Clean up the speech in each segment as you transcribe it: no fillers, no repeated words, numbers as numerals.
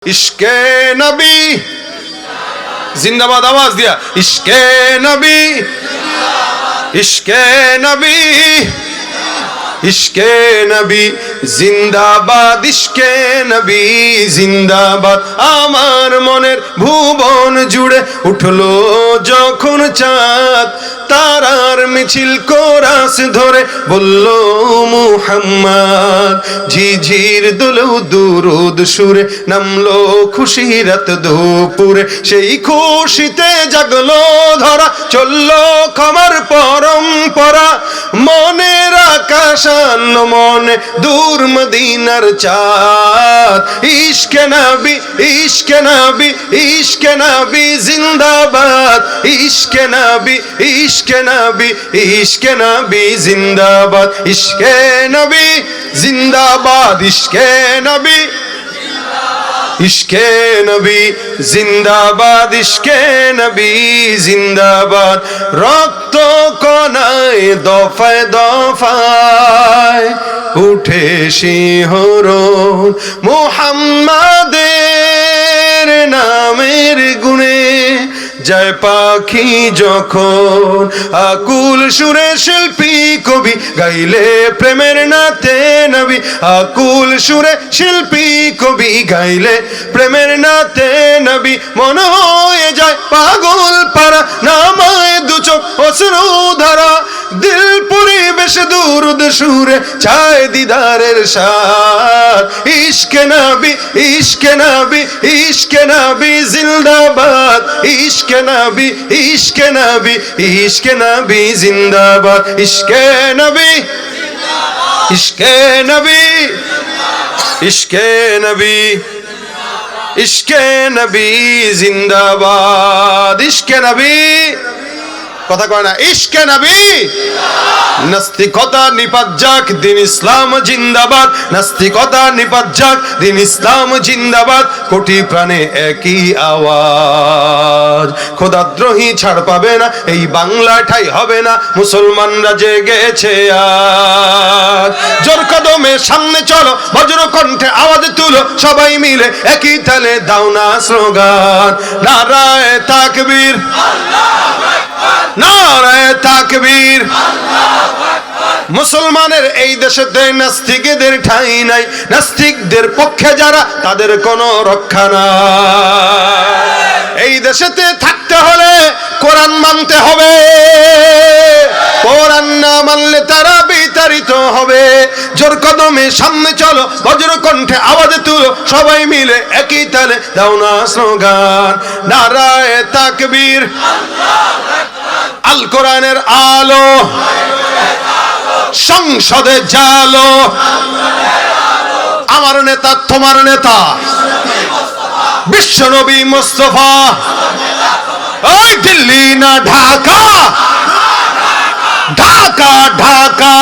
इश्के नबी जिंदाबाद आवाज दिया। इश्के नबी इश्के नबी इश्के नबी जिंदाबाद इश्के नबी जिंदाबाद। आमार मनेर भुवन जुड़े उठलो जखन चाँद तारार मिছিল কোরাস ধরে বলল মুহাম্মদ। ঝিঝির দুলু দুরুদ সুরে নামলো খুশি রাত দুপুরে। সেই খুশিতে জাগলো ধরা চললো ক্ষমার পরম্পরা। মনের আকাশ আনলো মনে দূর মদিনার চাঁদ। ইশকে নবী ইশকে নবী ইশকে নবী জিন্দাবাদ। ইশকে নবী इश्के नबी जिंदाबाद। इश्के नबी जिंदाबाद इश्के नबी इश्के नबी जिंदाबाद इश्के नबी जिंदाबाद। रक्त कणाय दफाय दफाय उठे शिहरণ मुহাম্মাদের নামের গুণে যায় পাখি যখন আকুল সুরে শিল্পী কবি গাইলে প্রেমের নাতে নবী। আকুল সুরে শিল্পী কবি গাইলে প্রেমের নাতে নবী। মন হয়ে যায় পাগল পারা নামায় দু চোখ অশ্রু ধারা। দিল পরিবেশ দুরুদ সুরে চায় দিদারের স্বাদ। ইশকে নবী ইশকে নবী ইশকে নবী জিন্দাবাদ। इश्के नबी इश्के नबी इश्के नबी जिंदाबाद। इश्के नबी इश्के नबी इश्के नबी इश्के नबी जिंदाबाद। इश्के नबी কথা কয় না ইশকে নবী। নাস্তিকতা নিপাত যাক দিন ইসলাম জিন্দাবাদ। নাস্তিকতা নিপাত যাক দিন ইসলাম জিন্দাবাদ। কোটি প্রাণে একই আওয়াজ। খোদাদ্রোহী ছাড় পাবে না এই বাংলা ঠাই হবে না। মুসলমানরা জেগেছে আজ। জোর কদমে সামনে চলো বজ্র কণ্ঠে আওয়াজ তুলো সবাই মিলে একই তালে দাও না স্লোগান। নারায়ে তাকবীর নারায়ে তাকবীর। মুসলমানের এই দেশেতে নাস্তিকদের ঠাঁই নাই। নাস্তিকদের পক্ষে যারা তাদের কোনো রক্ষা নাই। এই দেশেতে থাকতে হলে কোরআন মানতে হবে। কোরআন না মানলে তারা বিতাড়িত হবে। জোর কদমে সামনে চলো বজ্র কণ্ঠে আওয়াজ তুলো সবাই মিলে একই তালে দাও না স্লোগান। নারায়ে তাকবীর আল কোরআনের আলো সংসদে জালো। আমার নেতা তোমার নেতা বিশ্বনবী মুস্তাফা। ওই দিল্লি না ঢাকা ঢাকা ঢাকা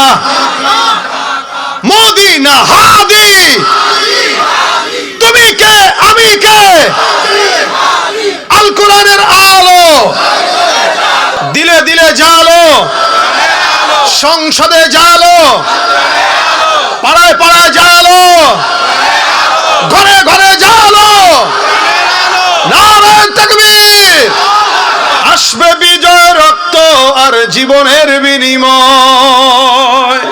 মোদি না হাদি। তুমি কে আমি কে আল কোরআনের আলো দিলে দিলে জালো সংসদে জালো পাড়ায় পাড়ায় জালো ঘরে ঘরে জালো। নারায়ে তাকবীর। আসবে বিজয় রক্ত আর জীবনের বিনিময়।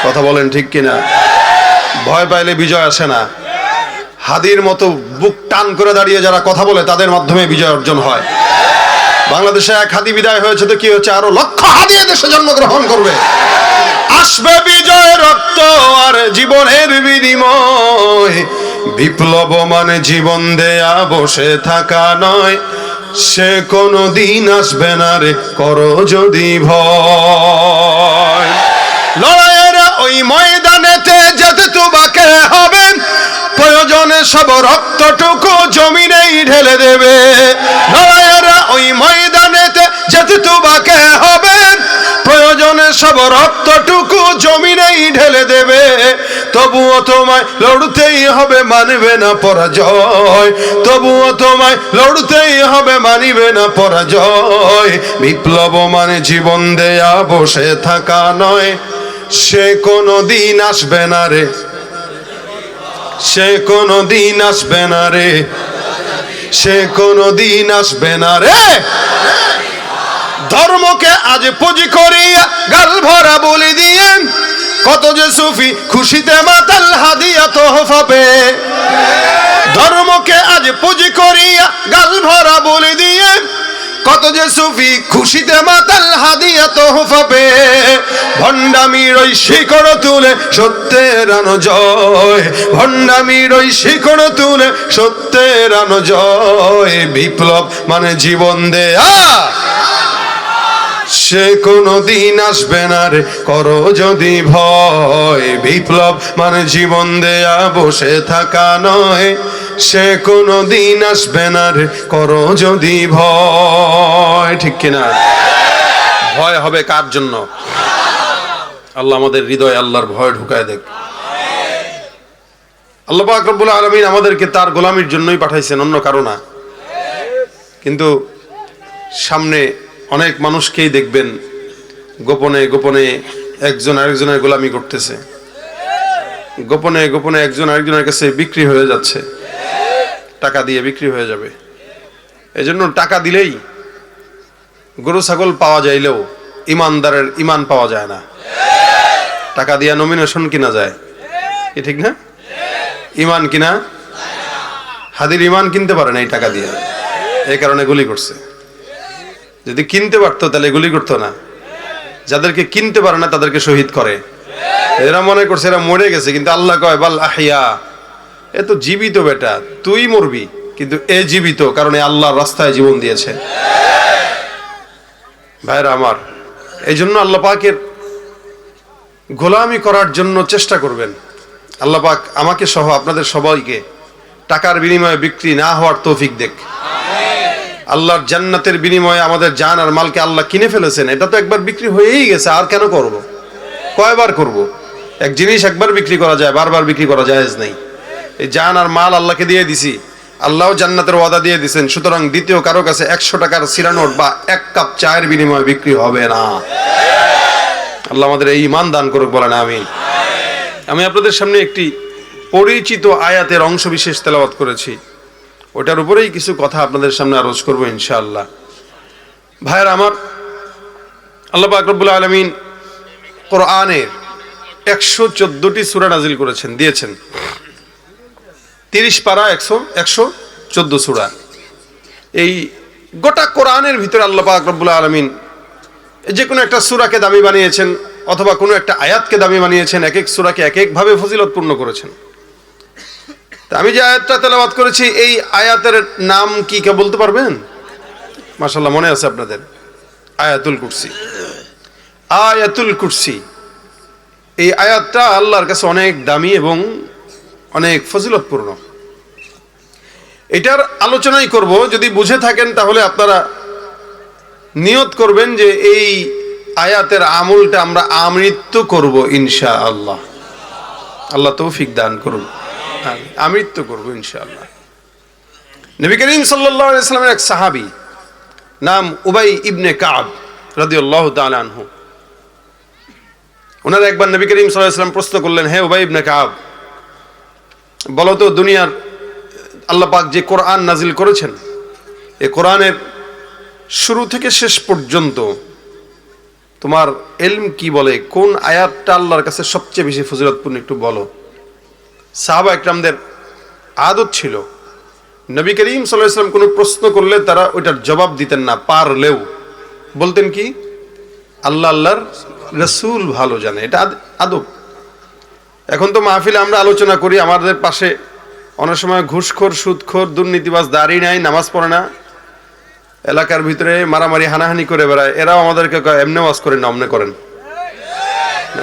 কথা বলেন ঠিক কিনা? ভয় পাইলে বিজয় আসে না। হাদির মতো বুক টান করে দাঁড়িয়ে যারা কথা বলে তাদের মাধ্যমে বিজয় অর্জন হয়। বাংলাদেশে এক হাদি বিদায় হয়েছে তো কি হচ্ছে? আরো লক্ষ হাদি দেশে জন্মগ্রহণ করবে। আসবে বিজয় রক্ত আর জীবনের বিনিময়। বিপ্লব মানে জীবন দেয়া বসে থাকা নয়। সে কোনো দিন আসবে না রে করো যদি ভয়। লড়াইয়ের ওই ময়দানেতে যেতে তোমাকে হবে। প্রয়োজনে সব রক্তটুকু জমিনেই ঢেলে দেবে। লড়াইয়ের ওই ময়দানেতে যেতে তোমাকে হবে। প্রয়োজনে সব রক্তটুকু জমিনেই ঢেলে দেবে। তবুও তোমায় লড়তেই হবে মানবে না পরাজয়। তবুও তোমায় লড়তেই হবে মানিবে না পরাজয়। বিপ্লব মানে জীবন দেয়া বসে থাকা নয়। সে কোনো দিন আসবে না রে সে কোনো দিন আসবে না রে, সে কোনো দিন আসবে না রে। ধর্মকে আজ পুঁজি করিয়া গাল ভরা বলি দিয়ে, কত যে সুফি খুশিতে মাতাল হাদিয়া তোহফা পেয়ে। ধর্মকে আজ পুঁজি করিয়া গাল ভরা বলি দিয়ে, কত যে সুফি খুশিতে মাতাল হাদিয়া তোহফা পেয়ে। ভণ্ডামির ওই শিকড় তুলে সত্যের আনো জয়, ভণ্ডামির ওই শিকড় তুলে সত্যের আনো জয়। বিপ্লব মানে জীবন দেয়া, সে কোনো দিন আসবে না রে, করো যদি ভয়। বিপ্লব মানে জীবন দেয়া, বসে থাকা নয়। সে কোনো দিন আসবে না রে, করো যদি ভয়। ঠিক কিনা? ভয় হবে কার জন্য? আল্লাহ আমাদের হৃদয়ে আল্লাহর ভয় ঢুকায় দেখ। আল্লাহ পাক রব্বুল আলামিন আমাদেরকে তার গোলামির জন্যই পাঠাইছেন, অন্য কারো না। কিন্তু সামনে অনেক মানুষকেই দেখবেন গোপনে গোপনে একজন আরেকজনের গোলামি করতেছে, গোপনে গোপনে একজন আরেকজনের কাছে বিক্রি হয়ে যাচ্ছে, টাকা দিয়ে বিক্রি হয়ে যাবে। এজন্য টাকা দিলেই গরু ছাগল পাওয়া যাইলেও ইমানদারের ইমান পাওয়া যায় না। টাকা দিয়ে নমিনেশন কিনা যায়, কি ঠিক না? ইমান কিনা, হাদির ইমান কিনতে পারে না এই টাকা দিয়ে, এই কারণে গুলি করছে। যদি কিনতে পারতো তাহলে গুলি করতো না। যাদেরকে কিনতে পারে না তাদেরকে শহীদ করে। এরা মনে করছে এরা মরে গেছে, কিন্তু আল্লাহ কয় বাল আহিয়া, এ তো জীবিত বেটা, তুই মরবি কিন্তু এ জীবিত, কারণ আল্লাহর রাস্তায় জীবন দিয়েছে। ভাইরা আমার, এই জন্য আল্লাহ পাকের গোলামি করার জন্য চেষ্টা করবেন। আল্লাহ পাক আমাকে সহ আপনাদের সবাইকে টাকার বিনিময়ে বিক্রি না হওয়ার তৌফিক দেখ। আল্লাহর জান্নাতের বিনিময়ে আমাদের জান আর মালকে আল্লাহ কিনে ফেলেছেন, এটা তো একবার বিক্রি হয়েই গেছে, আর কেন করব? কয়বার করব? এক জিনিস একবার বিক্রি করা যায়, বারবার বিক্রি করা জায়েজ নেই। এই জান আর মাল আল্লাহকে দিয়ে দিছি, আল্লাহও জান্নাতের ওয়াদা দিয়ে দিয়েছেন, সুতরাং দ্বিতীয় কারো কাছে 100 টাকার সিরা নোট বা 1 কাপ চায়ের বিনিময়ে বিক্রি হবে না। আল্লাহ আমাদের এই ঈমান দান করুক, বলেন আমিন। আমি আপনাদের সামনে একটি পরিচিত আয়াতের অংশ বিশেষ তেলাওয়াত করেছি, ওটার উপরেই কিছু কথা আপনাদের সামনে আরজ করব ইনশাআল্লাহ। ভাইয়ের আমার, আল্লাহ পাক রব্বুল আলামিন কোরআনের 114টি সূরা নাজিল করেছেন, দিয়েছেন। 30 পারা 114 সূরা। এই গোটা কোরআনের ভিতরে আল্লাহ পাক রব্বুল আলামিন যে কোনো একটা সূরাকে দামি বানিয়েছেন, অথবা কোনো একটা আয়াতকে দামি বানিয়েছেন, এক এক সূরাকে এক এক ভাবে ফজিলতপূর্ণ করেছেন। আমি যে আয়াতটা তেলাওয়াত করেছি, এই আয়াতের নাম কি কে বলতে পারবেন? মাশাআল্লাহ, মনে আছে আপনাদের? আয়াতুল কুরসি। আয়াতুল কুরসি, এই আয়াতটা আল্লাহর কাছে অনেক দামি এবং অনেক ফজিলতপূর্ণ। এটার আলোচনাই করব। যদি বুঝে থাকেন তাহলে আপনারা নিয়ত করবেন যে এই আয়াতের আমলটা আমরা আমৃত্যু করব ইনশাআল্লাহ। আল্লাহ তৌফিক দান করুন, আমৃত্যু করব ইনশাআল্লাহ। নবী করিম সাল্লাল্লাহু আলাইহি ওয়াসাল্লামের এক সাহাবী নাম উবাই ইবনে কাব রাদিয়াল্লাহু তাআলা আনহু, ওনারা একবার নবী করিম সাল্লাল্লাহু আলাইহি ওয়াসাল্লাম প্রশ্ন করলেন, হে উবাই ইবনে কাব, বলো তো দুনিয়ার আল্লাহ পাক যে কোরআন নাজিল করেছেন, এই কোরআনের শুরু থেকে শেষ পর্যন্ত তোমার ইলম কি বলে, কোন আয়াতটা আল্লাহর কাছে সবচেয়ে বেশি ফজিলতপূর্ণ, একটু বলো। সাহাবা ইকরামদের আদত ছিল, নবী করিম সাল্লাল্লাহু আলাইহি ওয়াসাল্লাম কোনো প্রশ্ন করলে তারা ওইটার জবাব দিতেন না, পারলেও বলতেন কি, আল্লাহ আল্লাহর রাসূল ভালো জানে। এটা আদব। এখন তো মাহফিলে আমরা আলোচনা করি, আমাদের পাশে অনেক সময় ঘুষখোর, সুদখোর, দুর্নীতিবাজ, দাড়ি নাই, নামাজ পড়ে না, এলাকার ভিতরে মারামারি হানাহানি করে বেড়ায়। এরাও আমাদেরকে কয় এমনি ওয়াজ করেন না, অমনে করেন।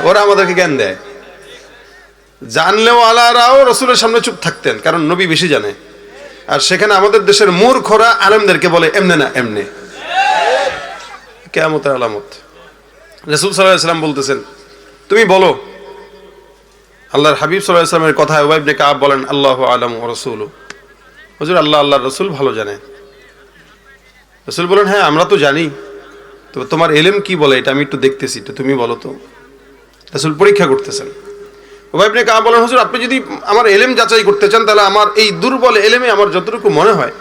ওরা আমাদেরকে জ্ঞান দেয়। জানলেও আলারাও রসুলের সামনে চুপ থাকতেন, কারণ নবী বেশি জানে। আর সেখানে আমাদের দেশের মূর্খরা আলেমদেরকে বলে এমনে না এমনে। কিয়ামতের আলামত। রাসূল সাল্লাল্লাহু আলাইহি ওয়াসাল্লাম বলতেছেন, তুমি বলো। আল্লাহর হাবিব সাল্লাল্লাহু আলাইহি ওয়াসাল্লামের কথায় উবাই ইবনে কাব বলেন, আল্লাহু আ'লামু ওয়া রাসূলুহু, হুজুর আল্লাহ আল্লাহর রাসূল ভালো জানে। রাসূল বলেন, হ্যাঁ আমরা তো জানি, তো তোমার ইলম কি বলে এটা আমি একটু দেখতেছি, তো তুমি বলো তো। রাসূল পরীক্ষা করতেছেন। উবাই ইবনে কাব বলেন, হুজুর আপনি যদি আমার এলেম যাচাই করতে চান তাহলে আমার এই দুর্বল এলেমে আমার যতটুকু মনে হয়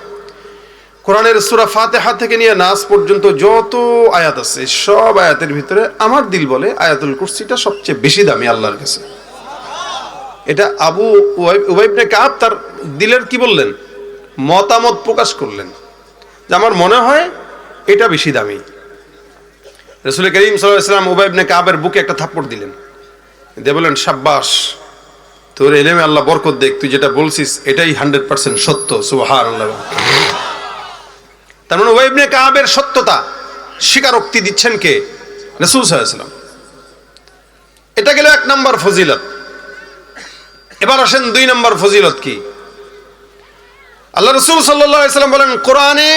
কোরআনের সূরা ফাতিহা থেকে নিয়ে নাস পর্যন্ত যত আয়াত আছে সব আয়াতের ভিতরে আমার দিল বলে আয়াতুল কুরসিটা সবচেয়ে বেশি দামি আল্লাহর কাছে। এটা উবাই ইবনে কাব তার দিলের কি বললেন, মতামত প্রকাশ করলেন যে আমার মনে হয় এটা বেশি দামি। রাসূল করিম সাল্লাল্লাহু আলাইহি ওয়াসাল্লাম উবাই ইবনে কাবের বুকে একটা থাপ্পড় দিলেন, দিয়ে বললেন, শাব্বাস, তোর এলেমে আল্লাহ বরকত দেখ, তুই যেটা বলছিস এটাই 100% সত্য, সুবহানাল্লাহ। তার মানে উবাই ইবনে কাবের সত্যতা স্বীকারোক্তি দিচ্ছেন কে? রাসূল সাল্লাল্লাহু আলাইহি ওয়াসাল্লাম। এটা গেল 1 নম্বর ফজিলত। এবার আসেন 2 নম্বর ফজিলত কি? আল্লাহ রাসূল সাল্লাল্লাহু আলাইহি ওয়াসাল্লাম বলেন, কোরআনে,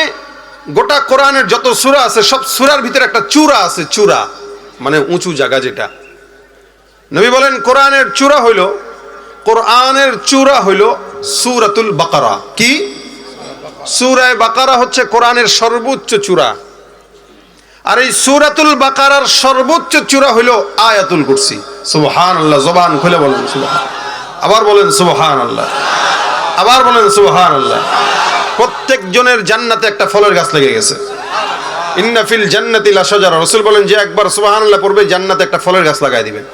গোটা কোরআনের যত সূরা আছে সব সূরার ভিতরে একটা চূড়া আছে, চূড়া মানে উঁচু জায়গা যেটা। নবী বলেন কোরআনের চূড়া হইল সূরাতুল বাকারা। কি? সূরা বাকারা হচ্ছে কোরআনের সর্বোচ্চ চূড়া। আর এই সূরাতুল বাকারার সর্বোচ্চ চূড়া হইল আয়াতুল কুরসি। সুবহানাল্লাহ, জবান খুলে বলেন সুবহান। আবার বলেন সুবহানাল্লাহ, আবার বলেন সুবহানাল্লাহ। প্রত্যেক জনের জান্নাতে একটা ফলের গাছ লেগে গেছে। ইন্না ফিল জান্নাতি লাশাজারা, রাসূল বলেন যে একবার সুবহানাল্লাহ পড়বে জান্নাতে একটা ফলের গাছ লাগায় দিবেন।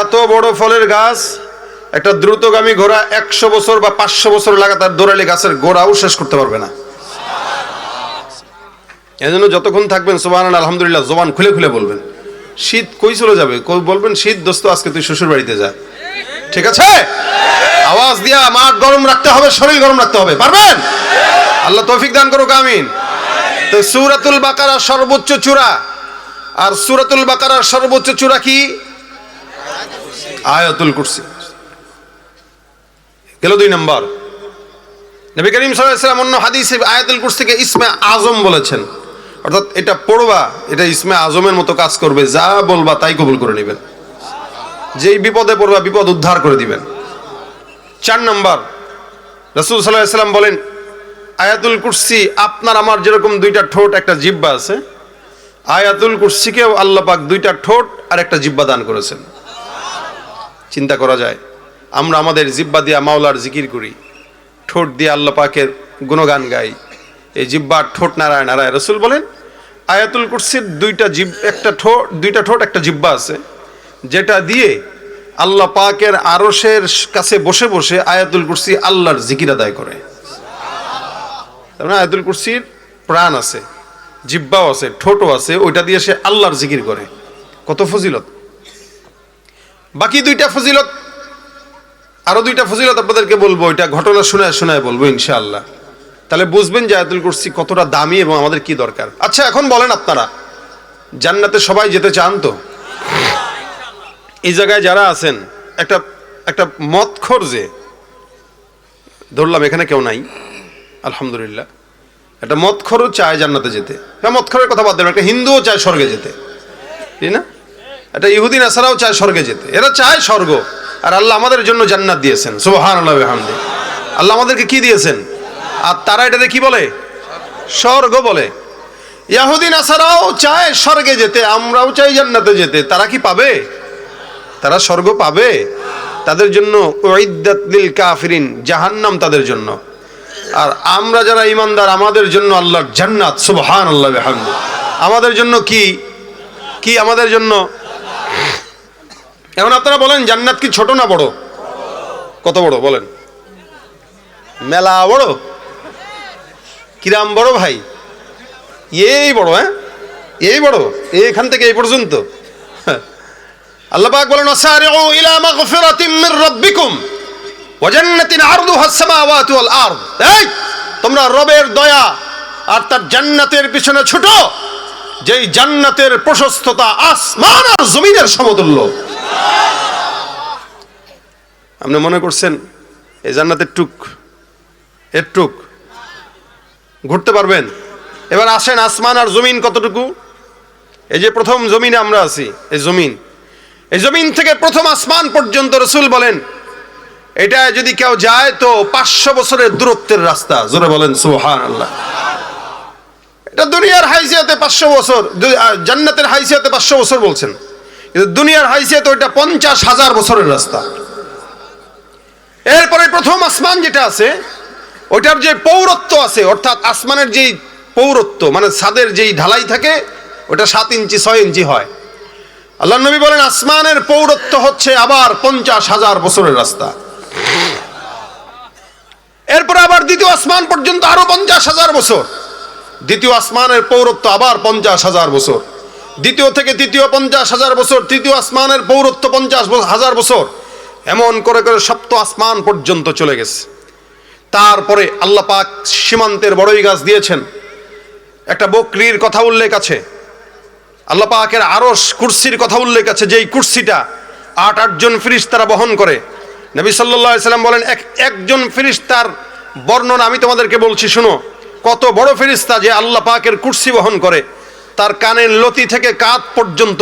এত বড় ফলের গাছ, একটা দ্রুতগামী ঘোড়া 100 বছর বা 500 বছর লাগাতার দৌড়ালে গাছের গোড়াও শেষ করতে পারবে না। এজন্য যতক্ষণ থাকবেন সুবহানাল্লাহ আলহামদুলিল্লাহ জবান খুলে খুলে বলবেন। শীত কই চলে যাবে, বলবেন শীত দোস্ত আজকে তুই শ্বশুর বাড়িতে যা, ঠিক আছে? আওয়াজ দিয়া মাঠ গরম রাখতে হবে, শরীর গরম রাখতে হবে, পারবেন? আল্লাহ তৌফিক দান করুক, আমিন। তো সূরাতুল বাকারার সর্বোচ্চ চূড়া, আর সূরাতুল বাকারার সর্বোচ্চ চূড়া কি? আয়াতুল কুরসি। গেল 2 নম্বর। নবী করিম সাল্লাল্লাহু আলাইহি ওয়াসাল্লাম অন্য হাদিসে আয়াতুল কুরসিকে ইসমে আজম বলেছেন, অর্থাৎ এটা পড়বা এটা ইসমে আজমের মতো কাজ করবে, যা বলবা তাই কবুল করে নেবেন, যেই বিপদে পড়বা বিপদ উদ্ধার করে দিবেন। 4 নম্বর, রাসূল সাল্লাল্লাহু আলাইহি ওয়াসাল্লাম বলেন আয়াতুল কুরসি আপনার আমার যেরকম 2টা ঠোঁট একটা জিহ্বা আছে, আয়াতুল কুরসিকেও আল্লাহ পাক 2টা ঠোঁট আর একটা জিহ্বা দান করেছেন। চিন্তা করা যায়, আমরা আমাদের জিহ্বা দিয়ে মাওলার জিকির করি, ঠোঁট দিয়ে আল্লাহ পাকের গুণগান গাই, এই জিহ্বার ঠোঁট নারায় নারায়। রাসূল বলেন আয়াতুল কুরসির 2টা ঠোঁট একটা জিহ্বা আছে, যেটা দিয়ে আল্লাহ পাকের আরশের কাছে বসে বসে আয়াতুল কুরসি আল্লাহর জিকির আদায় করে। তার মানে আয়াতুল কুরসির প্রাণ আছে, জিহ্বাও আছে, ঠোঁটও আছে, ওইটা দিয়ে সে আল্লাহর জিকির করে। কত ফজিলত! বাকি 2টা ফজিলত, আরো 2টা ফজিলত আপনাদেরকে বলবো, এটা ঘটনা শোনায় শোনায় বলবো ইনশাআল্লাহ, তাহলে বুঝবেন যে আয়াতুল কুরসি কতটা দামি এবং আমাদের কি দরকার। আচ্ছা এখন বলেন, আপনারা জান্নাতে সবাই যেতে চান তো? এই জায়গায় যারা আছেন, একটা মদখোর, যে ধরলাম এখানে কেউ নাই আলহামদুলিল্লাহ, একটা মদখোরও চায় জান্নাতে যেতে। মদখোরের কথা বাদ দেবেন, একটা হিন্দুও চায় স্বর্গে যেতে, ঠিক না? একটা ইহুদি নাসারাও চায় স্বর্গে যেতে, এরা চায় স্বর্গ। আর আল্লাহ আমাদের জন্য জান্নাত দিয়েছেন, সুবহানাল্লাহ ওয়া বিহামদিহি। আল্লাহ আমাদেরকে কি দিয়েছেন? আর তারা এটাকে কি বলে? স্বর্গ বলে। ইহুদি নাসারাও চায় স্বর্গে যেতে, আমরাও চাই জান্নাতে যেতে। তারা কি পাবে? তারা স্বর্গ পাবে? তাদের জন্য উইদ্দাত লিল কাফিরিন, জাহান্নাম তাদের জন্য। আর আমরা যারা ঈমানদার, আমাদের জন্য আল্লাহর জান্নাত, সুবহানাল্লাহ ওয়া বিহামদিহি। আমাদের জন্য কি কি? আমাদের জন্য। এখন আপনারা বলেন জান্নাত কি ছোট না বড়? কত বড় বলেন? মেলা বড়? কিরাম বড় ভাই? এই বড়, হ্যাঁ এই বড়, এখান থেকে এই পর্যন্ত। আল্লাহ পাক বলেন ওয়াসারিউ ইলা মাগফিরাতিম মির রাব্বিকুম ওয়া জান্নাতিন আরদুহাস সামাওয়াতু ওয়াল আরদ। এই তোমরা রবের দয়া আর তার জান্নাতের পিছনে ছুটো, যেই জান্নাতের প্রশস্ততা আসমান আর জমিনের সমতুল্য। আপনি মনে করছেন এই জান্নাতের টুক ঘুরতে পারবেন? এবার আসেন আসমান আর জমিন কতটুকু। এই যে প্রথম জমিনে আমরা আছি, এই জমিন থেকে প্রথম আসমান পর্যন্ত রাসূল বলেন এটা যদি কেউ যায় তো 500 বছরের দূরত্বের রাস্তা। জোরে বলেন সুবহানাল্লাহ। এটা দুনিয়ার হাইসিয়াতে 500 বছর, জান্নাতের হাইসিয়াতে 500 বছর বলছেন, দুনিয়ার হাইসে তো এটা 50,000 বছরের রাস্তা। এরপরে প্রথম আসমান যেটা আছে ওইটার যে পৌরত্ব আছে, অর্থাৎ আসমানের যেই পৌরত্ব মানে ছাদের যেই ঢালাই থাকে ওটা 7 ইঞ্চি 6 ইঞ্চি হয়। আল্লাহ নবী বলেন আসমানের পৌরত্ব হচ্ছে আবার 50,000 বছরের রাস্তা। এরপরে আবার দ্বিতীয় আসমান পর্যন্ত আরো 50,000 বছর, দ্বিতীয় আসমানের পৌরত্ব আবার 50,000 বছর, দ্বিতীয় থেকে তৃতীয় 50,000 বছর, তৃতীয় আসমানের পৌরত্ব 50,000 বছর, এমন করে করে সপ্তম আসমান পর্যন্ত চলে গেছে। তারপরে আল্লাহ পাক সীমান্তের বড়ই গাছ দিয়েছেন। একটা বকরির কথা উল্লেখ আছে, আল্লাহ পাকের আরশ কুরসির কথা উল্লেখ আছে, যেই কুরসিটা 8 জন ফেরেশতারা বহন করে। নবী সাল্লাল্লাহু আলাইহি সাল্লাম বলেন একজন ফেরেশতার বর্ণনা আমি তোমাদেরকে বলছি শুনো। কত বড় ফেরেশতা যে আল্লাহ পাকের কুরসি বহন করে, তার কানের লতি থেকে কাঁধ পর্যন্ত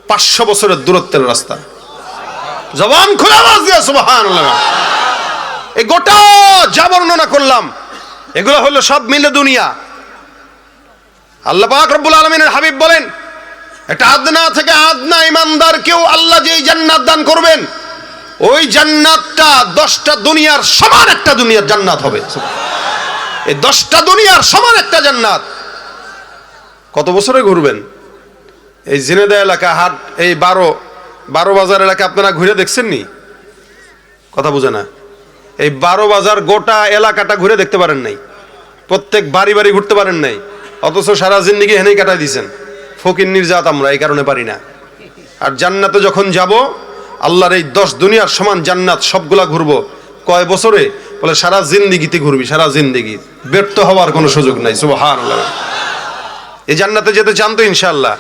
500 বছরের দূরত্বের রাস্তা। জবান খুলে আওয়াজ দিয়া সুবহানাল্লাহ। এই গোটা যা বর্ণনা করলাম এগুলো হলো সব মিলে দুনিয়া। আল্লাহ পাক রব্বুল আলামিনের হাবিব বলেন এটা আদনা থেকে আদনা ইমানদারকেও আল্লাহ যেই জান্নাত দান করবেন ওই জান্নাতটা 10টা দুনিয়ার সমান একটা দুনিয়ার জান্নাত হবে। এই 10টা দুনিয়ার সমান একটা জান্নাত। কত বছরে ঘুরবেন? এই ঝিনেদা এলাকা হাট, এই 12 বাজার এলাকা আপনারা ঘুরে দেখছেন নি? কথা বুঝে না। এই 12 বাজার গোটা এলাকাটা ঘুরে দেখতে পারেন নাই, প্রত্যেক বাড়ি বাড়ি ঘুরতে পারেন নাই, অথচ সারা জিন্দেগি হেনেই কাটাই দিয়েছেন। ফকির নির্জাত আমরা এই কারণে পারি না। আর জান্নাতে যখন যাব আল্লাহর এই 10 দুনিয়ার সমান জান্নাত সবগুলা ঘুরবো। কয় বছরে? বলে সারা জিন্দেগিতে ঘুরবি, সারা জিন্দেগি, ব্যর্থ হওয়ার কোনো সুযোগ নাই। সুবহানাল্লাহ। এই জান্নাতে যেতে চান তো ইনশাআল্লাহ?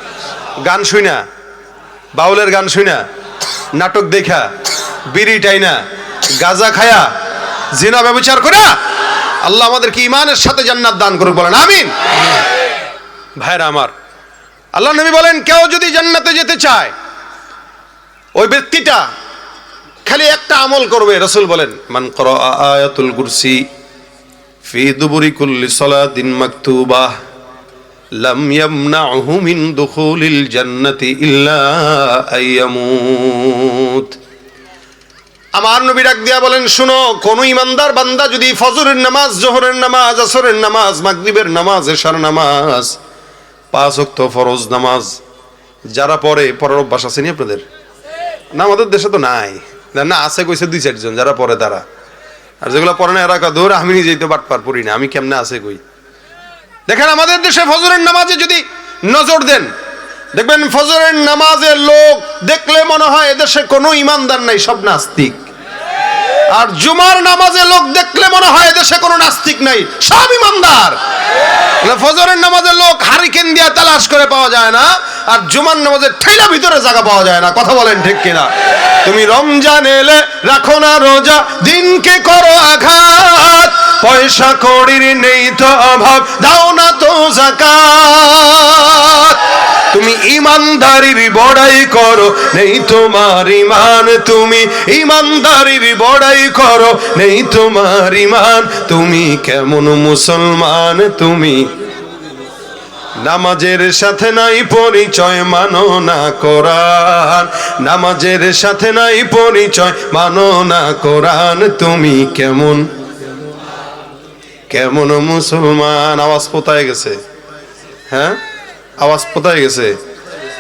গান শুই না, বাউলের গান শুই না, নাটক দেখা, বিড়ি টাইনা, গাজা খায়া, জিনা ব্যভিচার করে আল্লাহ আমাদেরকে ঈমানের সাথে জান্নাত দান করুক, বলেন আমিন। ভাইরা আমার, আল্লাহ নবী বলেন কেউ যদি জান্নাতে যেতে চায় ওই ব্যক্তিটা খালি একটা আমল করবে। রাসূল বলেন মান ক্বারা আয়াতুল কুরসি ফি দুবুরি কুল্লি সালাতিন মাকতুবাহ লাম ইয়ামনাহু মিন দুখুলিল জান্নাতি ইল্লা আইয়ামুত। আমার নবী ডাক দিয়া বলেন শুনো, কোন ইমানদার বান্দা যদি ফজরের নামাজ, জোহরের নামাজ, আসরের নামাজ, মাগরিবের নামাজ, এশার নামাজ, 5 ওয়াক্ত ফরজ নামাজ যারা পড়ার অভ্যাস আছে নি আপনাদের? না, আমাদের দেশে তো নাই। না আছে, কইছে 2-4 জন যারা পড়ে তারা। আর যেগুলো পড়ে না এরা দৌড়, আমি নিজেই তো বাটপার পড়ি না, আমি কেমনে আছে কই। দেখেন আমাদের দেশে ফজরের নামাজে যদি নজর দেন দেখবেন ফজরের নামাজের লোক দেখলে মনে হয় এদেশে কোনো ইমানদার নাই, সব নাস্তিক। আর জুমার নামাজে লোক দেখলে মনে হয় এদেশে কোনো নাস্তিক নাই, সব ইমানদার। ফজরের নামাজের লোক হারিকেন দিয়া তালাশ করে পাওয়া যায় না, আর জুমার নামাজের ঠেলা ভিতরে জায়গা পাওয়া যায় না। কথা বলেন ঠিক কিনা? তুমি রমজান এলে রাখো না রোজা, দিনকে করো আঘাত, পয়সা কড়ির নেই তো অভাব, দাও না তো যাকাত। তুমি ইমানদারির বড়াই করো, নেই তোমার ইমান, তুমি ইমানদারির বড়াই করো, নেই তোমার ইমান। তুমি কেমন মুসলমান? তুমি নামাজের সাথে নাই পরিচয়, মানো না কোরআন, নামাজের সাথে নাই পরিচয়, মানো না কোরআন। তুমি কেমন কেমন মুসলমান? আওয়াজ কোথায় গেছে? হ্যাঁ, আওয়াজ কোথায় গেছে?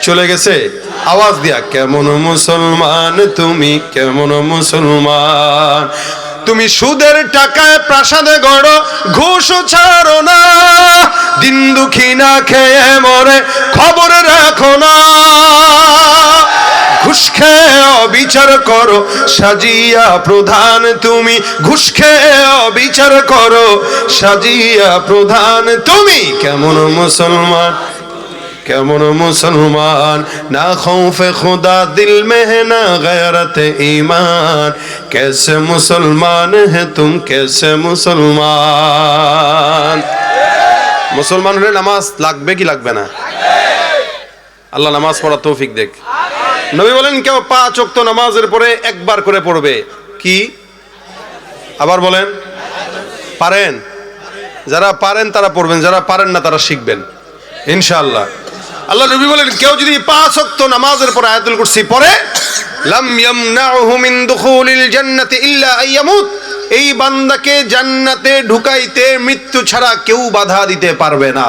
চলে গেছে। আওয়াজ দিয়া কেমন মুসলমান? তুমি কেমন মুসলমান? তুমি সুদের টাকায় প্রাসাদে গড়ো, ঘুষ ছাড়ো না, দিন দুঃখী না খেয়ে মরে খবর রাখো না। ঘুষ খেয়ে অবিচার করো, সাজিয়া প্রধান, তুমি ঘুষ খেয়ে অবিচার করো, সাজিয়া প্রধান। তুমি কেমন মুসলমান? কেমন মুসলমান? না খৌফে খুদা দিল মে है ना गैरत ईमान, कैसे मुसलमान है तुम, कैसे मुसलमान? মুসলমান হলে নামাজ লাগবে কি লাগবে না? আল্লাহ নামাজ পড়া তৌফিক দেখ। নবী বলেন কেউ 5 ওয়াক্ত নামাজের পরে একবার করে পড়বে। কি? আবার বলেন। পারেন? যারা পারেন তারা পড়বেন, যারা পারেন না তারা শিখবেন ইনশাআল্লাহ। আল্লাহ নবী বলেন কেউ যদি 5 ওয়াক্ত নামাজের পর আয়াতুল কুরসি পড়ে লাম ইয়ামনাহু মিন দুখুলিল জান্নাতি ইল্লা আইয়ামুত, এই বান্দাকে জান্নাতে ঢুকাইতে মৃত্যু ছাড়া কেউ বাধা দিতে পারবে না।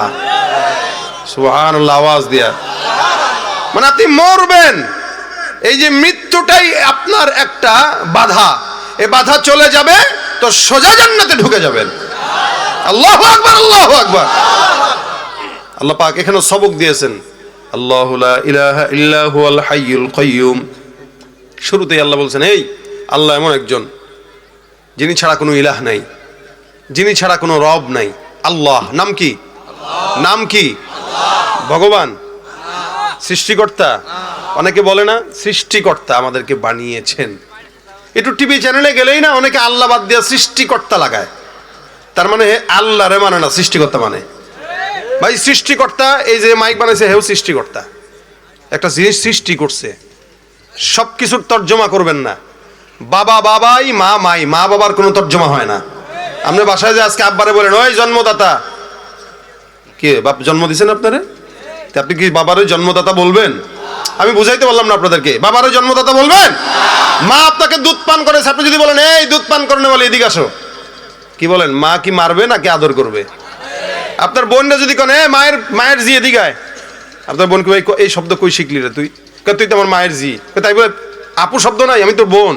সুবহানাল্লাহ, আওয়াজ দিয়া। মানে আপনি মরবেন, এই যে মৃত্যুটাই আপনার একটা বাধা, এই বাধা চলে যাবে তো সোজা জান্নাতে ঢুকে যাবেন। আল্লাহু আকবার, আল্লাহু আকবার। আল্লাহ পাক এখানে সবক দিয়েছেন, আল্লাহু লা ইলাহা ইল্লা হুয়াল হাইয়ুল কাইয়ুম। শুরুতেই আল্লাহ বলছেন এই আল্লাহ এমন একজন যিনি ছাড়া কোনো ইলাহ নাই, যিনি ছাড়া কোনো রব নাই। আল্লাহ নাম কি? নাম কি? ভগবান, সৃষ্টিকর্তা। অনেকে বলে না সৃষ্টিকর্তা আমাদেরকে বানিয়েছেন। একটু টিভি চ্যানেলে গেলেই না অনেকে আল্লাহ বাদ দিয়ে সৃষ্টিকর্তা লাগায়। তার মানে আল্লাহরে মানে না, সৃষ্টিকর্তা মানে। ভাই সৃষ্টিকর্তা, এই যে মাইক বানাইছে হেও সৃষ্টিকর্তা, একটা জিনিস সৃষ্টি করছে। সব কিছুর তর্জমা করবেন না। বাবা বাবাই, মা মাই, মা বাবার কোনো তর্জমা হয় না। আপনি বাসায় যে আজকে আব্বারে বলেন ওই জন্মদাতা, কে বাপ জন্ম দিয়েছেন আপনারে, আপনি কি বাবারই জন্মদাতা বলবেন? আমি বুঝাইতে বললাম না আপনাদেরকে, বাবারই জন্মদাতা বলবেন? মা আপনাকে দুধ পান করেছে, আপনি যদি বলেন এই দুধ পান করনে বলে এদিকে আসো, কি বলেন? মা কি মারবে নাকি আদর করবে? আপনার বোনরা যদি কোন মায়ের মায়ের জি এদিকে আয়, আপনার বোনকে এই শব্দ কই শিখলি রে তুই? তুই তো আমার মায়ের জি। তাই বলে আপু শব্দ নাই, আমি তোর বোন।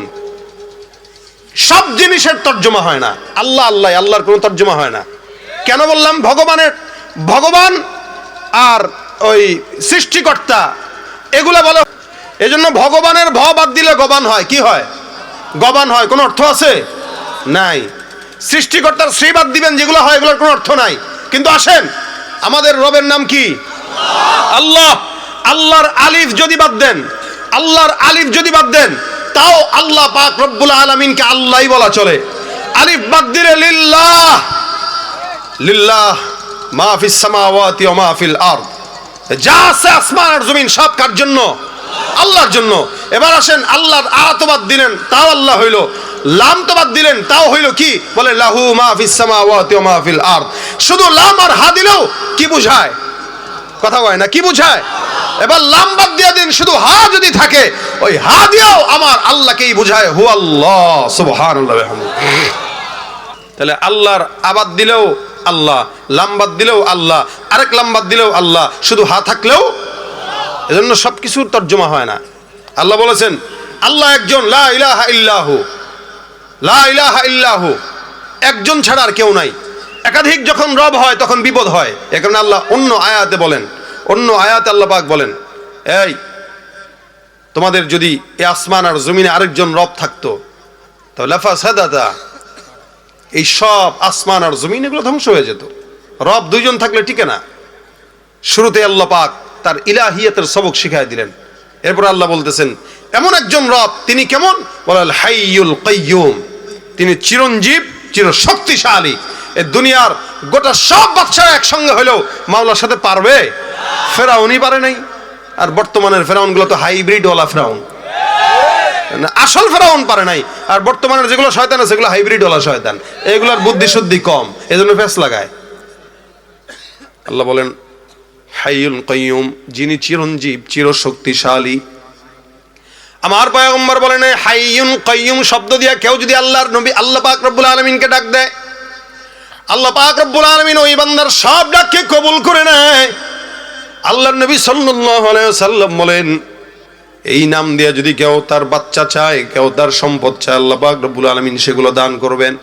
সব জিনিসের তর্জমা হয় না। আল্লাহ আল্লাহ, আল্লাহর কোনো তর্জমা হয় না। কেন বললাম? ভগবান আর ওই সৃষ্টিকর্তা এগুলা বলে। এজন্য ভগবানের ভ বাদ দিলে গবান হয়। কি হয়? গবান হয়। কোনো অর্থ আছে? নাই। সৃষ্টিকর্তার শ্রী বাদ দিবেন, যেগুলো হয় এগুলোর কোনো অর্থ নাই। কিন্তু আসেন, আমাদের রবের নাম কি? আল্লাহ। আল্লাহর আলিফ যদি বাদ দেন, আল্লাহর আলিফ যদি বাদ দেন, তাও আল্লাহ পাক রব্বুল আলামিনকে আল্লাহই বলা চলে। আলিফ বাদ দিলে লিল্লাহ, লিল্লাহ মা ফিস সামাওয়াতি ওয়া মা ফিল আরদ, যা আছে আসমান আর জমিন সব কার জন্য? আল্লাহর জন্য। এবার আসেন, আল্লাহর আ তো বাদ দিলেন, তাও আল্লাহ হইল। লাম তো বাদ দিলেন, তাও হইল কি? বলে লাহু মা ফিস সামাওয়াতি ওয়া মা ফিল আরদ। শুধু লাম আর হা দিলেও কি বুঝায়? কথা বলে না, কি বুঝায়? এবার লাম বাদ দিয়ে দিন, শুধু হা যদি থাকে, ওই হা দিয়েও আমার আল্লাহকেই বুঝায়, হু আল্লাহ সুবহানাল্লাহ ওয়া বিহামদিহি। তাহলে আল্লাহর আবাদ দিলেও আল্লাহ, লাম বাদ দিলেও আল্লাহ, আরেক লাম বাদ দিলেও আল্লাহ, শুধু হা থাকলেও। এজন্য সবকিছুর তর্জমা হয় না। আল্লাহ বলেছেন আল্লাহ একজন, লা ইলাহা ইল্লাহু, লা ইলাহা ইল্লাহু, একজন ছাড়া আর কেউ নাই। একাধিক যখন রব হয় তখন বিপদ হয়। এ কারণে আল্লাহ অন্য আয়াতে বলেন, অন্য আয়াতে আল্লাহ পাক বলেন এই তোমাদের যদি এই আসমান আর জমিনে আরেকজন রব থাকতো তাহলে লাফাসাদাতা, এই সব আসমান আর জমিন এগুলো ধ্বংস হয়ে যেত। রব দুইজন থাকলে টিকে না। শুরুতে আল্লাহ পাক তার ইলাহিয়াতের সবক শিখাই দিলেন। এরপর আল্লাহ বলতেছেন এমন একজন রব, তিনি কেমন? বলেন হাইয়ুল কাইয়ুম, তিনি চিরঞ্জীব, চিরশক্তিশালী। এই দুনিয়ার গোটা সব বাদশারা একসঙ্গে হলেও মাওলার সাথে পারবে? ফেরাউনই পারে নাই। আর বর্তমানের ফেরাউনগুলো তো হাইব্রিড ওয়ালা ফেরাউন, আসল ফেরাউন পারে নাই। আর বর্তমানের যেগুলো শয়তান আছে সেগুলো হাইব্রিড ওয়ালা শয়তান, এগুলোর বুদ্ধি শুদ্ধি কম, এজন্য ফেস লাগায়। আল্লাহ বলেন হাইয়ুল কাইয়ুম, যিনি চিরঞ্জীব, চিরশক্তিশালী। আমার পয়গম্বর বলেন হাইয়ুল কাইয়ুম শব্দ দিয়া কেউ যদি আল্লাহর নবী আল্লাহ পাক রব্বুল আলামিনকে ডাক দেয়, আল্লাহ পাক রব্বুল আলামিন ওই বান্দার সব ডাককে কবুল করে নেয়। আল্লাহর নবী সাল্লাল্লাহু আলাইহি ওয়াসাল্লাম বলেন এই নাম দিয়ে যদি কেউ তার বাচ্চা চায়, কেউ তার সম্পদ চায়, আল্লাহ পাক রব্বুল আলামিন সেগুলো দান করবেন।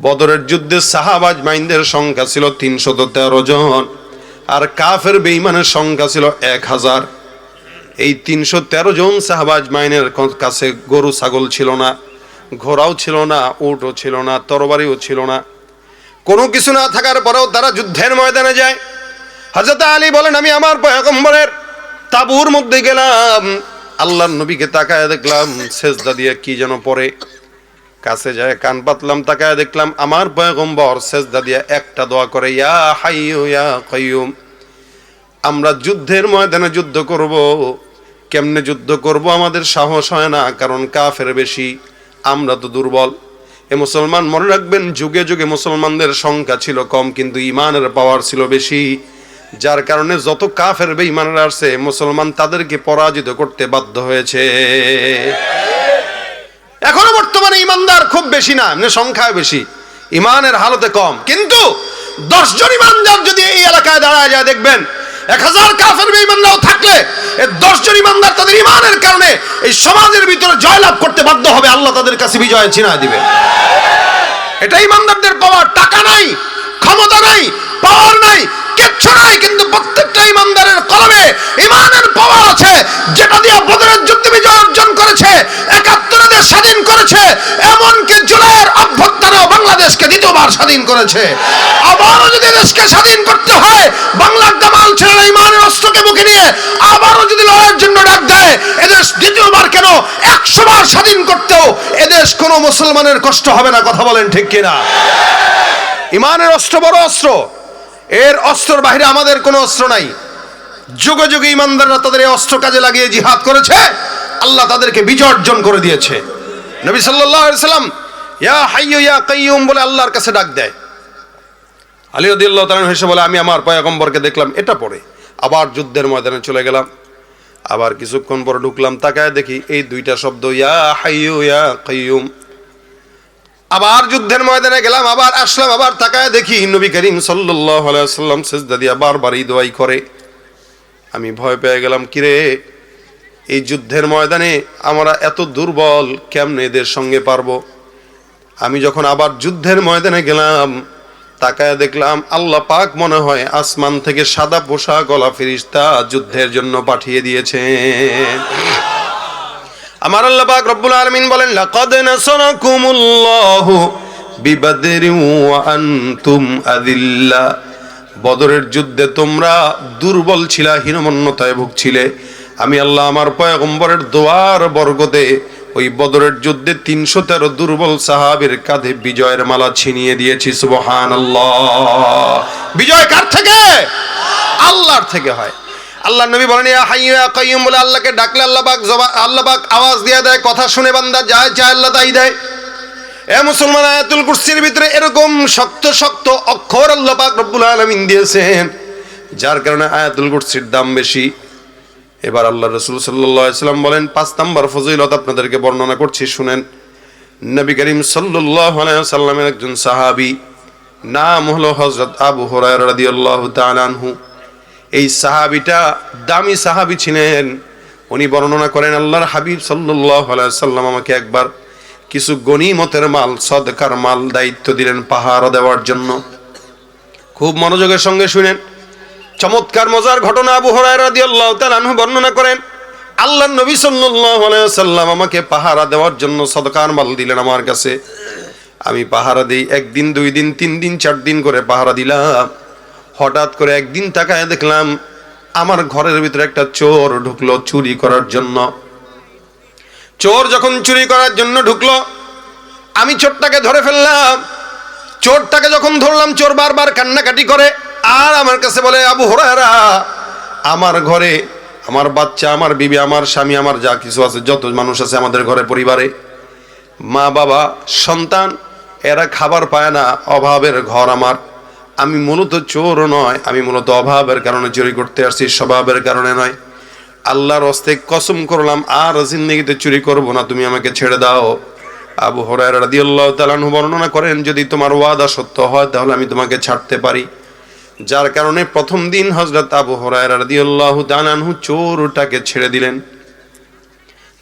বদরের যুদ্ধে সাহাবা আজমাইনদের সংখ্যা ছিল 313 জন, আর কাফের বেঈমানের সংখ্যা ছিল 1000। এই 313 জন সাহাবা আজমাইনের কাছে গরু ছাগল ছিল না, ঘোড়াও ছিল না, উটও ছিল না, তরবারিও ছিল না। কোনো কিছু না থাকার পরেও তারা যুদ্ধের ময়দানে যায়। হযরত আলী বলেন আমি আমার পয়গম্বরের তাঁবুর মধ্যে গেলাম, আল্লাহর নবীকে তাকায় দেখলাম সেজদা দিয়ে কি যেন পড়ে। কাছে যায় কান পাতলাম, তাকায় দেখলাম আমার পয়গম্বর সেজদা দিয়ে একটা দোয়া করে, ইয়া হাইয়ু ইয়া কাইয়ুম। আমরা যুদ্ধের ময়দানে যুদ্ধ করব, কেমনে যুদ্ধ করব আমাদের সাহস হয় না, কারণ কাফের বেশি, আমরা তো দুর্বল। এ মুসলমান মনে রাখবেন, যুগে যুগে মুসলমানদের সংখ্যা ছিল কম কিন্তু ঈমানের পাওয়ার ছিল বেশি। যার কারণে যত কাফের বেঈমানরা আসছে মুসলমান তাদেরকে পরাজিত করতে বাধ্য হয়েছে। এখনো বর্তমানে ইমানদার খুব বেশি না, এমনি সংখ্যায় বেশি, ইমানের হালতে কম। কিন্তু 10 জন ইমানদার যদি এই এলাকায় দাঁড়ায় যায়, দেখবেন 1000 কাফের বেঈমানরাও থাকলে এই 10 জন ইমানদার তাদের ইমানের কারণে এই সমাজের ভিতরে জয়লাভ করতে বাধ্য হবে, আল্লাহ তাদের কাছে বিজয় ছিনিয়ে দিবে। এটা ইমানদারদের পাওয়ার। টাকা নাই, ক্ষমতা নাই, পাওয়ার নাই, কিচ্ছু নাই, কিন্তু প্রত্যেকটা ইমানদারের কলমে ইমানের পাওয়ার আছে, যেটা দিয়ে বদরের যুদ্ধে বিজয় অর্জন করেছে, 71 দেশ স্বাধীন করেছে, এমনকি জুলাইয়ের অভ্যুত্থানেও বাংলাদেশকে দ্বিতীয়বার স্বাধীন করেছে। আবারও যদি দেশকে স্বাধীন করতে হয়, বাংলার দামাল ছেলেরা ইমানের অস্ত্রকে মুখে নিয়ে আবারও যদি লড়াইয়ের জন্য ডাক দেয়, এদেশ দ্বিতীয়বার কেন 100 বার স্বাধীন করতেও এদেশ কোনো মুসলমানের কষ্ট হবে না। কথা বলেন ঠিক কিনা? ইমানের অস্ত্র বড় অস্ত্র, এর অস্ত্রের বাইরে আমাদের কোনো অস্ত্র নাই। যুগে যুগে ইমানদাররা তাদের এই অস্ত্র কাজে লাগিয়ে জিহাদ করেছে, আল্লাহ তাদেরকে বিজয় অর্জন করে দিয়েছে। নবী সাল্লাল্লাহু আলাইহি সাল্লাম ইয়া হাইয়্যু ইয়া কাইয়্যুম বলে আল্লাহর কাছে ডাক দেয়। আলী রাদিয়াল্লাহু তাআলা হেসে বলে, আমি আমার পয়গম্বরকে দেখলাম এটা পড়ে। আবার যুদ্ধের ময়দানে চলে গেলাম, আবার কিছুক্ষণ পর ঢুকলাম, তাকায় দেখি এই দুইটা শব্দ, ইয়া হাইয়্যু ইয়া কাইয়্যুম। আবার যুদ্ধের ময়দানে গেলাম, আবার আসলাম, আবার তাকায় দেখি নবী করিম সাল্লাল্লাহু আলাইহি ওয়াসাল্লাম সিজদা দিয়ে বারবার এই দোয়াই করে। আমি ভয় পেয়ে গেলাম, কিরে এই যুদ্ধের ময়দানে আমরা এত দুর্বল, কেমনে এদের সঙ্গে পারবো? আমি যখন আবার যুদ্ধের ময়দানে গেলাম, তাকায় দেখলাম আল্লাহ পাক মনে হয় আসমান থেকে সাদা পোশাক গলা ফেরেশতা যুদ্ধের জন্য পাঠিয়ে দিয়েছেন। আমার আল্লাহ পাক রব্বুল আলামিন বলেন, লাকাদ নাসারাকুমুল্লাহু বিবাদরিন ওয়া আনতুম আযিল্লা। বদরের যুদ্ধে তোমরা দুর্বল ছিলা, হীনমন্যতায় ভুগছিলে। আমি আল্লাহ আমার পয়গম্বরের দোয়ার বরকতে ওই বদরের যুদ্ধে 313 দুর্বল সাহাবীর কাঁধে বিজয়ের মালা ছিনিয়ে দিয়েছি। সুবহানাল্লাহ। বিজয় কার থেকে? আল্লাহর থেকে হয়। আল্লাহর নবী বলেন, ইয়া হাইয়্যু ইয়া কাইয়্যুম বলে আল্লাহকে ডাকলে আল্লাহ পাক আওয়াজ দিয়ে দেয়, কথা শুনে বান্দা যায় চায় আল্লাহ তাই দেয়। এ মুসলমান, আয়াতুল কুরসির ভিতরে এরকম শক্ত শক্ত অক্ষর আল্লাহ পাক রব্বুল আলামিন দিয়েছেন, যার কারণে আয়াতুল কুরসির দাম বেশি। এবার আল্লাহ রাসূল সাল্লাল্লাহু আলাইহি ওয়াসাল্লাম বলেন, 5 নাম্বার ফজিলত আপনাদেরকে বর্ণনা করছি, শুনেন। নবী করিম সাল্লাল্লাহু আলাইহি ওয়াসাল্লামের একজন সাহাবী, নাম হলো হযরত আবু হুরায়রা রাদিয়াল্লাহু তাআলা আনহু। এই সাহাবীটা দামি সাহাবী ছিলেন। উনি বর্ণনা করেন, আল্লাহর হাবিব সাল্লাল্লাহু আলাইহি ওয়াসাল্লাম আমাকে একবার কিছু গনিমতের মাল, সদকার মাল দায়িত্ব দিলেন পাহারা দেওয়ার জন্য। খুব মনোযোগের সঙ্গে শুনেন, চমৎকার মজার ঘটনা আবু হুরায়রা রাদিয়াল্লাহু তাআলা আনহু বর্ণনা করেন। আল্লাহর নবী সাল্লাল্লাহু আলাইহি ওয়াসাল্লাম আমাকে পাহারা দেওয়ার জন্য সদকার মাল দিলেন আমার কাছে। আমি পাহারা দেই, 1 দিন 2 দিন 3 দিন 4 দিন করে পাহারা দিলাম। হঠাৎ করে একদিন তাকায় দেখলাম আমার ঘরের ভিতরে একটা চোর ঢুকলো চুরি করার জন্য। চোর যখন চুরি করার জন্য ঢুকলো, আমি চোরটাকে ধরে ফেললাম। চোরটাকে যখন ধরলাম, চোর বারবার কান্নাকাটি করে আর আমার কাছে বলে, আবু হুরায়রা, আমার ঘরে আমার বাচ্চা, আমার বিবি, আমার স্বামী, আমার যা কিছু আছে, যত মানুষ আছে আমাদের ঘরে পরিবারে, মা বাবা সন্তান, এরা খাবার পায় না, অভাবের ঘর আমার। আমি মূলত চোর নয়, আমি মূলত অভাবের কারণে চুরি করতে আসছি, স্বভাবের কারণে নয়। আল্লাহর হস্তে কসম করলাম আর জিন্দেগিতে চুরি করব না, তুমি আমাকে ছেড়ে দাও। আবু হুরায়রা রাদিয়াল্লাহু তাআলা আনহু বর্ণনা করেন, যদি তোমার ওয়াদা সত্য হয় তাহলে আমি তোমাকে ছাড়তে পারি। যার কারণে প্রথম দিন হযরত আবু হুরায়রা রাদিয়াল্লাহু তাআলা আনহু চোরটাকে ছেড়ে দিলেন।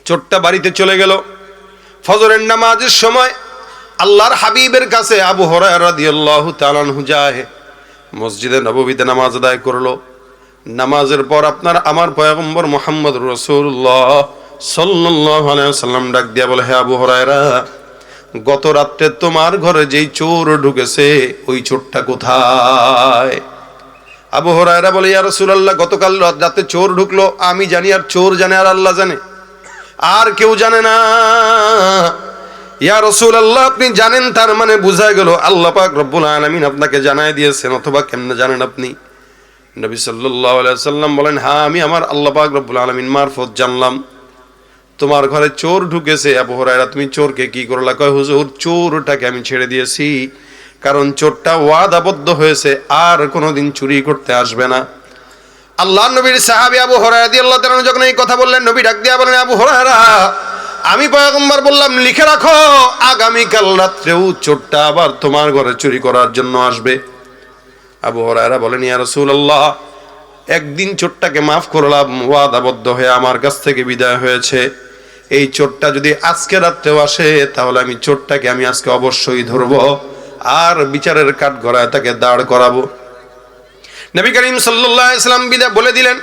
চোরটা বাড়িতে চলে গেল। ফজরের নামাজের সময় আল্লাহর হাবিবের কাছে আবু হুরায়রা রাদিয়াল্লাহু তাআলা আনহু যায়, মসজিদে নববীতে নামাজ আদায় করলো। নামাজের পর আপনার আমার পয়গম্বর মুহাম্মদুর রাসূলুল্লাহ সাল্লাল্লাহু আলাইহি ওয়াসাল্লাম ডাক দিয়া বলে, হে আবু হুরায়রা, গত রাতে তোমার ঘরে যেই চোর ঢুকেছে ওই চোরটা কোথায়? আবু হুরায়রা বলে, ইয়া রাসূলুল্লাহ, গতকাল রাতে চোর ঢুকলো, আমি জানি আর চোর জানে আর আল্লাহ জানে, আর কেউ জানে না। ইয়া রাসূলুল্লাহ, আপনি জানেন, তার মানে বোঝা গেল আল্লাহ পাক রব্বুল আলামিন আপনাকে জানায় দিয়েছেন, অথবা কেমনে জানেন আপনি? নবী সাল্লাল্লাহু আলাইহি ওয়াসাল্লাম বলেন, হ্যাঁ, আমি আমার আল্লাহ পাক রব্বুল আলামিন মারফত জানলাম তোমার ঘরে চোর ঢুকেছে। আবু হুরায়রা, তুমি চোরকে কি করলা? কয়, হুজুর, চোরটাকে আমি ছেড়ে দিয়েছি, কারণ চোরটা ওয়াদাবদ্ধ হয়েছে আর কোনোদিন চুরি করতে আসবে না। আল্লাহ নবীর সাহাবী আবু হুরায়রা রাদিয়াল্লাহু তাআলা যখন এই কথা বললেন, নবী ডাক দিয়া বলেন, আবু হুরায়রা, আমি পয়গম্বর বললাম লিখে রাখো, আগামীকাল রাত্রেও চোরটা আবার তোমার ঘরে চুরি করার জন্য আসবে। আবু হুরায়রা বলেন, ইয়া রাসূলুল্লাহ, একদিন চোরটাকে মাফ করলাম, ওয়াদাবদ্ধ হয়ে আমার কাছ থেকে বিদায় হয়েছে। এই চোরটা যদি আজকে রাত্রেও আসে, তাহলে আমি চোরটাকে আজকে অবশ্যই ধরবো আর বিচারের কাঠগড়ায় তাকে দাঁড় করাবো। নবী করিম সাল্লাল্লাহু আলাইহি ওয়াসাল্লাম বিদায় বলে দিলেন।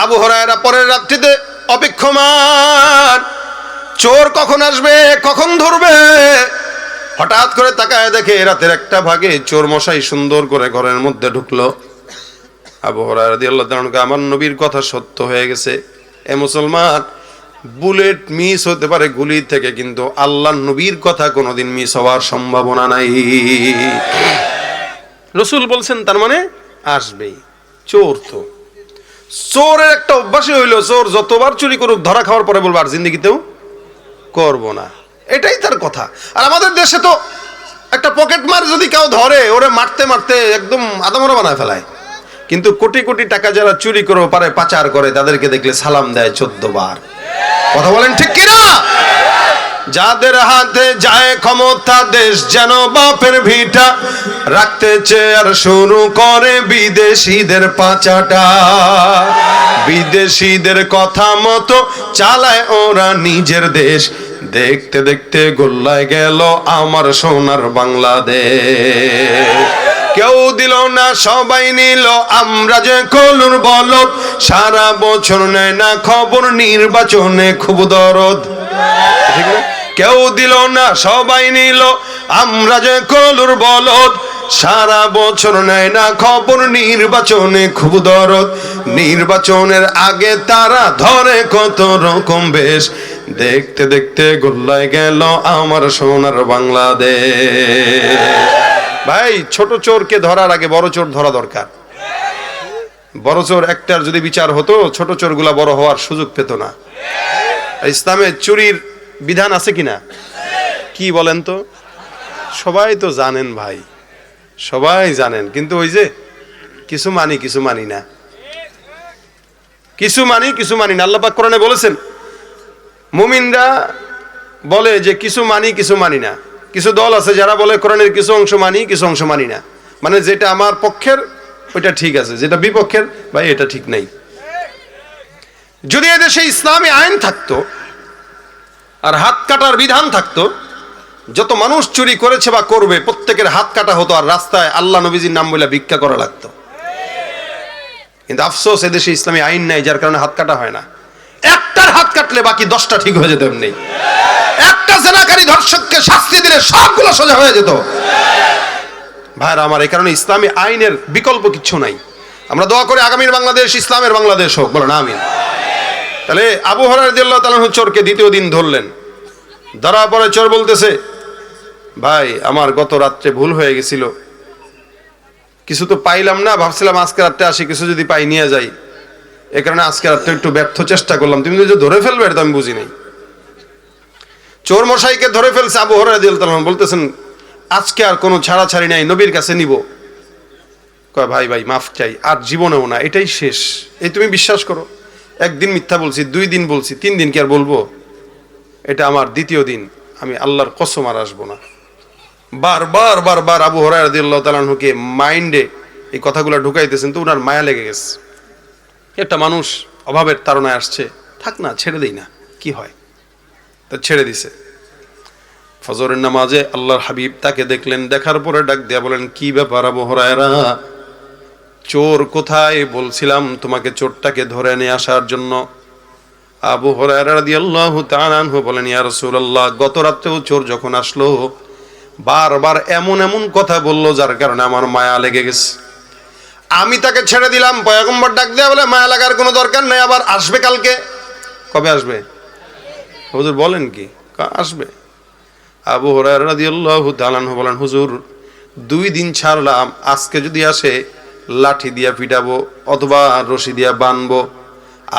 আবু হুরায়রা পরের রাত্রিতে অপেক্ষমান, চোর কখন আসবে, কখন ধরবে। হঠাৎ করে তাকায় দেখে রাতের একটা ভাগে চোর মশাই সুন্দর করে ঘরের মধ্যে ঢুকলো। আবু হুরায়রা রাদিয়াল্লাহু তাআলা, আমার নবীর কথা সত্য হয়ে গেছে। এ মুসলমান, বুলেট মিস হতে পারে গুলি থেকে, কিন্তু আল্লাহর নবীর কথা কোনোদিন মিস হওয়ার সম্ভাবনা নাই। রাসূল বলছেন তার মানে আসবেই। চোর তো, চোরের একটা অভ্যাসই হইলো, চোর যতবার চুরি করুক ধরা খাওয়ার পরে বলবো আর জিন্দেগিতেও করব না, এটাই তার কথা। আর আমাদের দেশে তো একটা পকেট মার যদি কেউ ধরে, ওরে মারতে মারতে একদম আদামরা বানায় ফেলায়। কিন্তু কোটি কোটি টাকা যারা চুরি করে পারে পাচার করে, তাদেরকে দেখলে সালাম দেয় 14 বার। কথা বলেন ঠিক কিনা? যাদের হাতে যায় ক্ষমতা, দেশ যেন বাপের ভিটা, রাখতে চেয়ার শুরু করে বিদেশিদের পাচাটা। বিদেশিদের কথা মতো চালায় ওরা নিজের দেশ, দেখতে দেখতে গোল্লায় গেল আমার সোনার বাংলাদেশ। কেউ দিল না, সবাই নিল, আমরা যে কলুর বলদ, সারা বছর নেয় না খবর, নির্বাচনে খুব দরদ। ঠিক না? কেউ দিল না, সবাই নিল, আমরা যে কলুর বলদ, সারা বছর নেয় না খবর, নির্বাচনে খুব দরদ। নির্বাচনের আগে তারা ধরে কত রকম বেশ, দেখতে দেখতে গোল্লায় গেল আমার সোনার বাংলাদেশ। ভাই, ছোট চোরকে ধরার আগে বড় চোর ধরা দরকার। বড় চোর একটার যদি বিচার হতো, ছোট চোরগুলা বড় হওয়ার সুযোগ পেত না। ইসলামে চুরির বিধান আছে কিনা? কি বলেন তো? সবাই তো জানেন ভাই, সবাই জানেন, কিন্তু ওই যে কিছু মানি কিছু মানি না, কিছু মানি কিছু মানি না। আল্লাহ পাক কোরআনে বলেছেন, মুমিনরা বলে যে কিছু মানি কিছু মানি না। কিছু দল আছে যারা বলে কোরআনের কিছু অংশ মানি কিছু অংশ মানি না, মানে যেটা আমার পক্ষের ওইটা ঠিক আছে, যেটা বিপক্ষের ভাই এটা ঠিক নাই। যদি এদেশে ইসলামী আইন থাকতো আর হাত কাটার বিধান থাকতো, যত মানুষ চুরি করেছে বা করবে প্রত্যেকের হাত কাটা হতো, আর রাস্তায় আল্লাহ নবীজির নাম বলে ভিক্ষা করা লাগতো। কিন্তু আফসোস, এদেশে ইসলামী আইন নাই, যার কারণে হাত কাটা হয় না। একটার হাত কাটলে বাকি 10টা ঠিক হয়ে যেত এমনি। একটা জেনাকারী ধর্ষককে শাস্তি দিলে সবগুলো সোজা হয়ে যেত। ভাইরা আমার, এই কারণে ইসলামী আইনের বিকল্প কিচ্ছু নাই। আমরা দোয়া করি আগামীর বাংলাদেশ ইসলামের বাংলাদেশ হোক, বলেন আমিন। তাহলে আবু হুরায়রা রাদিয়াল্লাহু তাআলা চোরকে দ্বিতীয় দিন ধরলেন। ধরার পরে চোর বলতেছে, ভাই আমার গত রাত্রে ভুল হয়ে গেছিল, কিছু তো পাইলাম না, ভাবছিলাম আজকে রাত্রে আসি, কিছু যদি পাই নিয়ে যাই, এ কারণে আজকে রাত্রে একটু ব্যর্থ চেষ্টা করলাম। তুমি যে ধরে ফেলবে এটা আমি বুঝি নাই। চোর মশাইকে ধরে ফেলছে। আবু হুরায়রা রাদিয়াল্লাহু তাআলা বলতেছেন, আজকে আর কোনো ছাড়াছাড়ি নাই, নবীর কাছে নিব। কয় ভাই ভাই মাফ চাই, আর জীবনেও না, এটাই শেষ। এই তুমি বিশ্বাস করো, একদিন মিথ্যা বলছি, 2 দিন বলছি, 3 দিন কি আর বলবো? এটা আমার দ্বিতীয় দিন, আমি আল্লাহর কসম আর আসবো না। বারবার বারবার আবু হুরায়রা রাদিয়াল্লাহু তাআলা আনহুকে মাইন্ডে এই কথাগুলো ঢুকাইতেছেন, তো উনার মায়া লেগে গেছে। একটা মানুষ অভাবের তাড়নায় আসছে, থাক না, ছেড়ে দেই না, কি হয়, তা ছেড়ে দিছে। ফজরের নামাজে আল্লাহর হাবিব তাকে দেখলেন, দেখার পরে ডাক দিয়া বলেন, কি ব্যাপার আবু হুরায়রা, চোর কোথায়? বলছিলাম তোমাকে চোরটাকে ধরে নিয়ে আসার জন্য। আবু হুরায়রা রাদিয়াল্লাহু তাআলা আনহু বলেন, ইয়া রাসূলুল্লাহ, গত রাতেও চোর যখন আসলো বারবার এমন এমন কথা বললো, যার কারণে আমার মায়া লেগে গেছে। আমি তাকে ছেড়ে দিলাম। পয়গম্বর ডাক দেয়া বলে, মায়া লাগার কোনো দরকার নেই, আবার আসবে কালকে। কবে আসবে? হুজুর বলেন কি? আসবে। আবু হুরায়রা রাদিয়াল্লাহু তাআলা আনহু বলেন, হুজুর 2 দিন ছাড়লাম, আজকে যদি আসে লাঠি দিয়া পিটাবো অথবা রশি দিয়া বানবো,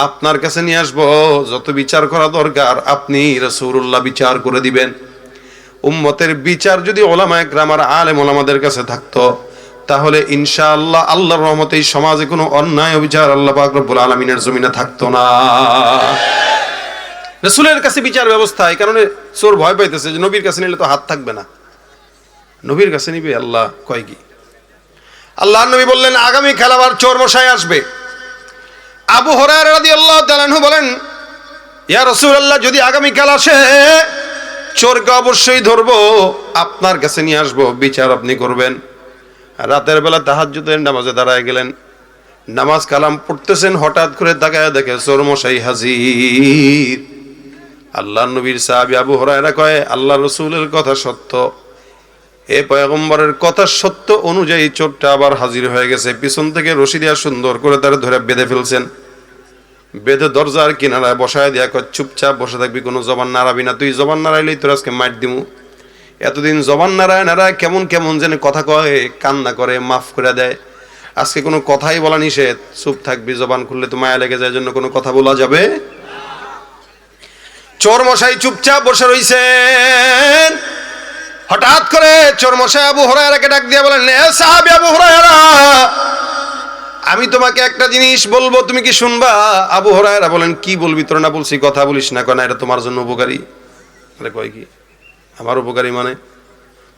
আপনার কাছে নিয়ে আসবো, যত বিচার করা দরকার আপনি রাসূলুল্লাহ বিচার করে দিবেন। উম্মতের বিচার যদি উলামায়ে কেরাম আর আলেম ওলামাদের কাছে থাকতো, তাহলে ইনশাআল্লাহ আল্লাহর রহমতে এই সমাজে কোনো অন্যায় অবিচার আল্লাহ পাক রব্বুল আলামিনের জমিনে থাকতো না। রাসূলের কাছে বিচার ব্যবস্থা, এই কারণে চোর ভয় পাইতেছে যে নবীর কাছে নিলে তো হাত থাকবে না, নবীর কাছে নিবে। আল্লাহ কয় কি? আল্লাহর নবী বললেন আগামী কাল আবার চোর মশাই আসবে। আবু হুরায়রা রাদিয়াল্লাহু তাআলা আনহু বলেন, ইয়া রাসূলুল্লাহ, যদি আগামী কাল আসে চোরকে অবশ্যই ধরবো, আপনার কাছে নিয়ে আসবো, বিচার আপনি করবেন। রাতের বেলা তাহাজ্জুদের নামাজে দাঁড়ায় গেলেন, নামাজ কালাম পড়তেছেন, হঠাৎ করে তাকায় দেখে চোর মশাই হাজির। আল্লাহর নবীর সাহাবী আবু হুরায়রা কয়, আল্লাহ রাসূলের কথা সত্য, এ পয়গম্বরের কথা সত্য অনুযায়ী চোরটা আবার হাজির হয়ে গেছে। পিছন থেকে রশি দিয়া সুন্দর করে তারা ধরে বেঁধে ফেলছেন। বেঁধে দরজার কিনারায় বসায় দিয়া কয়, চুপচাপ বসে থাকবি, কোনো জবান নাড়াবি না, তুই জবান নাড়াইলেই তোর আজকে মাইট দিমু। এতদিন জবান নাড়ায় নাড়ায় কেমন কেমন যেন কথা কয়, কান্না করে, মাফ করে দেয়। আজকে কোনো কথাই বলা নিষেধ, চুপ থাকবি, জবান খুললে তো মায়া লেগে যায়, জন্য কোনো কথা বলা যাবে। চোর মশাই চুপচাপ বসে রইছেন। হঠাৎ করে চোর মশাই আবু হুরায়রাকে ডাক দিয়ে বলেন, এ সাহাবী আবু হুরায়রা, আমি তোমাকে একটা জিনিস বলবো, তুমি কি শুনবা? আবু হুরায়রা বলেন, কি বলবি? তোর না বলছি কথা বলিস না, কেন এটা তোমার জন্য উপকারী। আরে কয় কি আমার উপকারী মানে?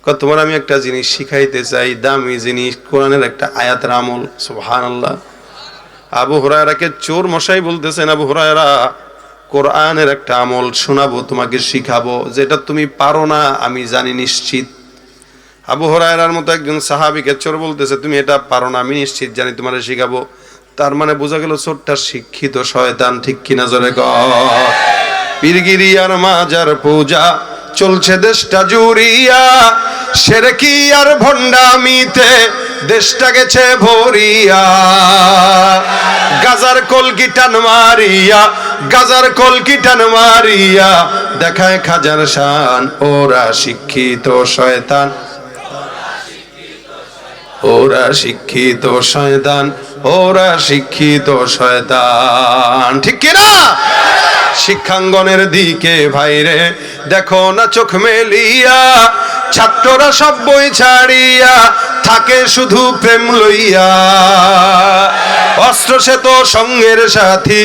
কয় তোমার আমি একটা জিনিস শিখাইতে চাই, দামি জিনিস, কোরআনের একটা আয়াতের আমল। সুবহানাল্লাহ। আবু হুরায়রাকে চোর মশাই বলতেছেন, আবু হুরায়রা, কোরআনের একটা আমল শোনাবো, তোমাকে শিখাবো, যেটা তুমি পারো না আমি জানি নিশ্চিত। আবু হুরায়রার মতো একজন সাহাবীকে চোর বলতেছে, তুমি এটা পারো না আমি নিশ্চিত জানি, তোমারে শিখাবো। তার মানে বোঝা গেল চোরটা শিক্ষিত শয়তান, ঠিক কিনা জোরে কর। পীরগিরি আর মাজার পূজা চলছে দেশটা জুড়িয়া, শিরকি আর ভণ্ডামিতে দেশটা গেছে ভরিয়া। গাজার কলকি টান মারিয়া, গাজার কলকি টান মারিয়া দেখায় খাজার শান, ওরা শিক্ষিত শয়তান, ওরা শিক্ষিত শয়তান, ওরা শিক্ষিত শয়তান, ঠিক কিনা? শিক্ষাঙ্গনের দিকে ভাইরে দেখো না চোখ মেলিয়া, ছাত্ররা সব বই ছাড়িয়া থাকে শুধু প্রেম লইয়া। অস্ত্র সে তো সঙ্গের সাথী,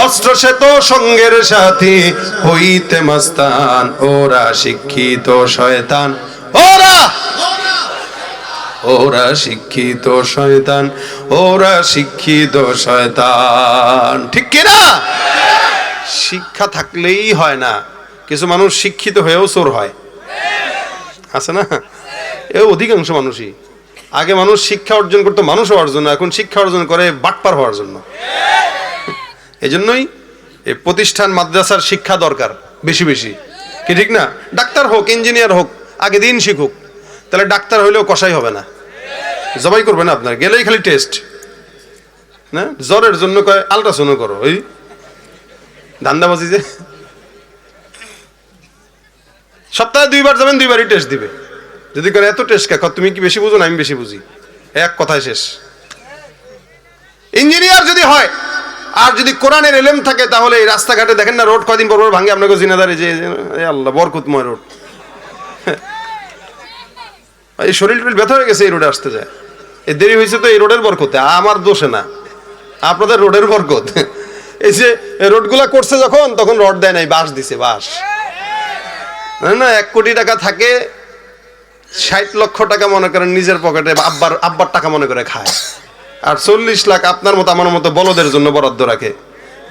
অস্ত্র সে তো সঙ্গের সাথী, হইতে মাস্তান, ওরা শিক্ষিত শয়তান, ওরা ওরা শিক্ষিত শয়তান, ওরা শিক্ষিত শয়তান, ঠিক কিনা? শিক্ষা থাকলেই হয় না, কিছু মানুষ শিক্ষিত হয়েও চোর হয়, আছে না? এ অধিকাংশ মানুষই। আগে মানুষ শিক্ষা অর্জন করতো মানুষ হওয়ার জন্য, এখন শিক্ষা অর্জন করে বাটপার হওয়ার জন্য। এই জন্যই এই প্রতিষ্ঠান মাদ্রাসার শিক্ষা দরকার বেশি বেশি, কি ঠিক না? ডাক্তার হোক, ইঞ্জিনিয়ার হোক, আগে দিন শিখুক, তাহলে ডাক্তার হইলেও কষাই হবে না, জবাই করবে না আপনার, গেলেই খালি টেস্ট না। জ্বরের জন্য কয় আলট্রাসাউন্ড করো, ওই ধান্দাবাজি যে। সপ্তাহে 2 বার যাবেন, 2 বারই টেস্ট দিবে। যদি করে এত টেস্ট কে, তুমি কি বেশি বুঝো না আমি বেশি বুঝি, এক কথায় শেষ। ইঞ্জিনিয়ার যদি হয় আর যদি কোরআনের এলেম থাকে, তাহলে এই রাস্তাঘাটে দেখেন না, রোড কয়দিন পর পর ভাঙে, আপনাকে জিনাদারে যে আল্লাহ বরকতময় রোড। এই শরীর টরিল ব্যথা হয়ে গেছে এই রোডে আসতে যায়, এই দেরি হয়েছে তো এই রোডের বরকতে, আমার দোষে না, আপনাদের রোডের বরকত। এই যে রোডগুলা করছে যখন, তখন রড দেয় নাই, বাঁশ দিছে, বাঁশ না। 1 কোটি টাকা থাকে, 60 লক্ষ টাকা মনে করেন নিজের পকেটে, আব্বার টাকা মনে করে খায়, আর 40 লাখ আপনার মতো আমার মতো বলদের জন্য বরাদ্দ রাখে,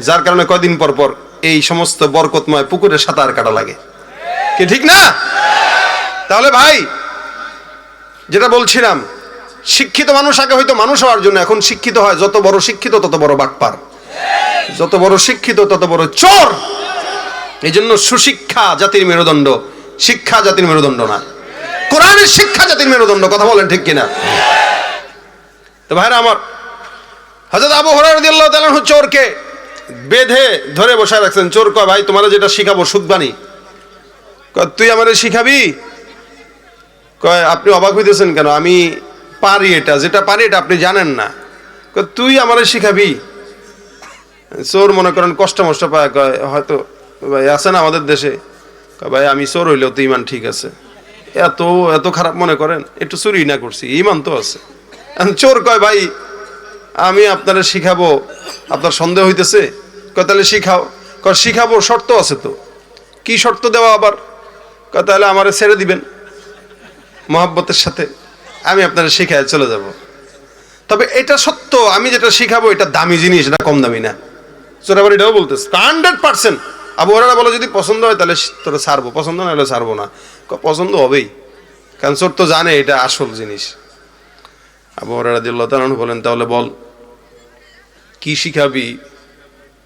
যার কারণে কয়দিন পর পর এই সমস্ত বরকতময় পুকুরে সাঁতার কাটা লাগে, কি ঠিক না? তাহলে ভাই যেটা বলছিলাম, শিক্ষিত মানুষ আগে হয়তো মানুষ হওয়ার জন্য, এখন শিক্ষিত হয়, যত বড় শিক্ষিত তত বড় বাটপার, যত বড় শিক্ষিত তত বড় চোর। এই জন্য সুশিক্ষা জাতির মেরুদণ্ড, শিক্ষা জাতির মেরুদণ্ড না, কোরআনের শিক্ষা জাতির মেরুদণ্ড, কথা বলেন ঠিক কিনা? তো ভাইরা আমার, হযরত আবু হুরায়রা রাদিয়াল্লাহু তাআলা চোরকে বেঁধে ধরে বসায় রাখছেন। চোর কয়, ভাই তোমারে যেটা শিখাবো সুদবানি। কয় তুই আমারে শিখাবি? কয় আপনি অবাক হইতেছেন কেন, আমি পারি, এটা যেটা পারি এটা আপনি জানেন না। কয় তুই আমারে শিখাবি? চোর মনে করেন কষ্ট মষ্ট পায়, কয় হয়তো ভাই আছে না আমাদের দেশে, কয় ভাই আমি চোর হইলেও তো ইমান ঠিক আছে, এত এত খারাপ মনে করেন, একটু চুরি না করছি, ইমান তো আছে। চোর কয় ভাই আমি আপনারা শিখাবো, আপনার সন্দেহ হইতেছে? কয় তাহলে শিখাও। কয় শিখাবো, শর্ত আছে তো। কি শর্ত দেওয়া আবার? কয় তাহলে আমারে ছেড়ে দিবেন মহব্বতের সাথে, আমি আপনারা শিখায় চলে যাব। তবে এটা সত্য, আমি যেটা শিখাবো এটা দামি জিনিস, এটা কম দামি না। চোর আবার এটাও বলতেছে 100%। আবু হুরায়রা বলে যদি পছন্দ হয় তাহলে তোরা ছাড়বো, পছন্দ না হলে ছাড়বো না। পছন্দ হবেই, কারণ চোর তো জানে এটা আসল জিনিস। আবু হুরায়রা রাদিয়াল্লাহু তাআলা আনহু বলেন তাহলে বল কি শিখাবি?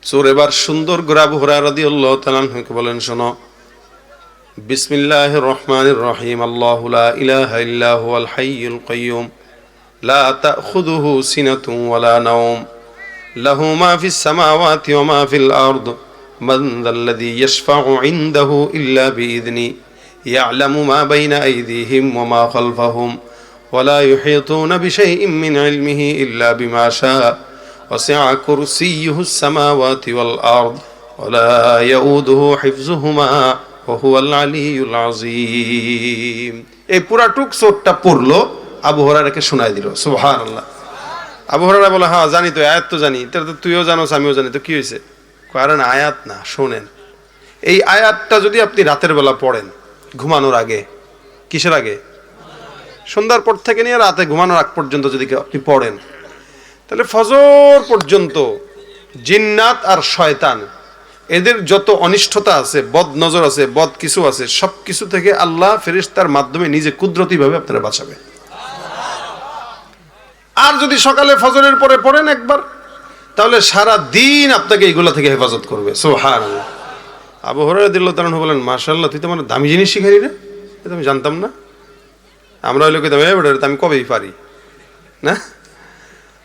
চোর এবার সুন্দর করে আবু হুরায়রা রাদিয়াল্লাহু তাআলা আনহুকে বলেন, শোনো, বিসমিল্লাহির রহমানির রহিম, আল্লাহু লা ইলাহা ইল্লা হুয়াল হাইয়ুল কাইয়্যুম লা তাখুযুহু সিনাতুন ওয়ালা নাওম লাহু মা ফিস সামাওয়াতি ওয়া মা ফিল আরদ মান যাল্লাযী ইয়াশফা'ু ইনদাহু ইল্লা বিইذনি ইয়া'লামু মা বাইনা আইদিহিম ওয়া মা খালফাহুম ওয়া লা ইউহীতুনা বিশাইইন মিন ইলমিহি ইল্লা বিমা শাআ ওয়াসি'a কুরসিয়্যুহুস সামাওয়াতি ওয়াল আরদ ওয়া লা ইয়াউদুহু হিফযুহুমা ওয়া হুয়াল আলিয়্যুল আযীম। এই পুরাটুক চোরটা পড়লো, আবু হুরায়রাকে শোনায় দিল। সুবহানাল্লাহ। আবু হুরায়রা বলে, হ্যাঁ জানি তো, আয়াত তো জানি। এটা তো তুইও জানোস, আমিও জানি, তো কি হয়েছে? কারণ আয়াত না, শোনেন। এই আয়াতটা যদি আপনি রাতের বেলা পড়েন ঘুমানোর আগে, কিসের আগে? সন্ধ্যার পর থেকে নিয়ে রাতে ঘুমানোর আগ পর্যন্ত যদি আপনি পড়েন, তাহলে ফজর পর্যন্ত জিন্নাত আর শয়তান এদের যত অনিষ্টতা আছে, বদ নজর আছে, বদ কিছু আছে, সব কিছু থেকে আল্লাহ ফেরেশতার মাধ্যমে নিজে কুদরতিভাবে আপনারা বাঁচাবে। আর যদি সকালে ফজরের পরে পড়েন একবার, তাহলে সারা দিন আপনাকে এইগুলা থেকে হেফাজত করবে। সুবহানাল্লাহ। আবু হুরায়রা রাদিয়াল্লাহু তাআলা বলেন, মাশাআল্লাহ, তুই তো আমার দামি জিনিস শিখাইলি রে, এটা আমি জানতাম না। আমরা হইলে কইতাম, এই বেটা আমি কবেই পারি না।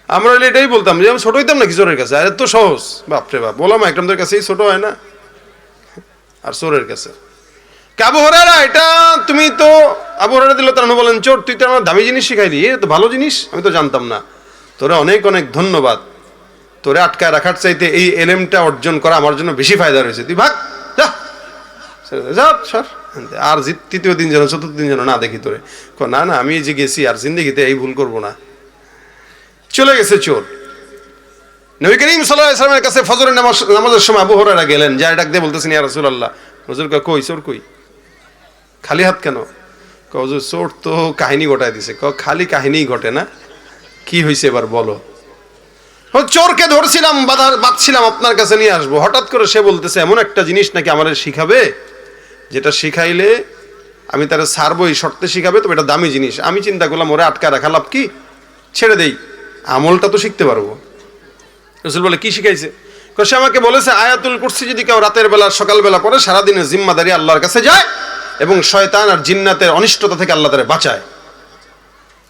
আমরা হইলে এটাই বলতাম যে আমি ছোট হইতাম না চোরের কাছে, আর এত সহজ, বাপরে বাপ, বললাম একরামদের কাছেই ছোট হয় না, আর চোরের কাছে। আবু হুরায়রা, এটা তুমি তো, আবু হুরায়রা রাদিয়াল্লাহু তাআলা বলেন, চোর তুই তো আমার দামি জিনিস শিখাইলি, এটা তো ভালো জিনিস, আমি তো জানতাম না। তোরে অনেক অনেক ধন্যবাদ। তোরে আটকায় রাখার চাইতে এই এলেমটা অর্জন করা আমার জন্য বেশি ফায়দা রয়েছে। তুই ভাগ, যা যা সর। আর তৃতীয় দিন যেন, চতুর্থ দিন যেন না দেখি তোরে। না না, আমি এই যে গেছি আর জিন্দেগিতে এই ভুল করবো না। চলে গেছে চোর। নবী করিম সাল্লাল্লাহু আলাইহি ওয়াসাল্লামের কাছে ফজরের নামাজের সময় আবু হুরায়রা গেলেন, যায় ডাক দিয়ে বলতেছেন, ইয়া রাসূলুল্লাহ, হুজুর কই চোর কই? খালি হাত কেন? হুজুর চোর তো কাহিনী ঘটায় দিছে। খালি কাহিনী ঘটে না, কি হয়েছে এবার বলো। চোরকে ধরছিলাম, বাঁধছিলাম, আপনার কাছে নিয়ে আসবো, হঠাৎ করে সে বলতেছে এমন একটা জিনিস নাকি আমাদের শিখাবে, যেটা শিখাইলে আমি তারা ছাড়বো, এই শর্তে শিখাবে, তবে এটা দামি জিনিস। আমি চিন্তা করলাম ওরে আটকা রাখা লাভ কি, ছেড়ে দেই, আমলটা তো শিখতে পারবো। রাসূল বলে, কি শিখাইছে? সে আমাকে বলেছে আয়াতুল কুরসি যদি কেউ রাতের বেলা সকালবেলা পড়ে, সারাদিনের জিম্মাদারি আল্লাহর কাছে যায় এবং শয়তান আর জিন্নাতের অনিষ্টতা থেকে আল্লাহ তারে বাঁচায়।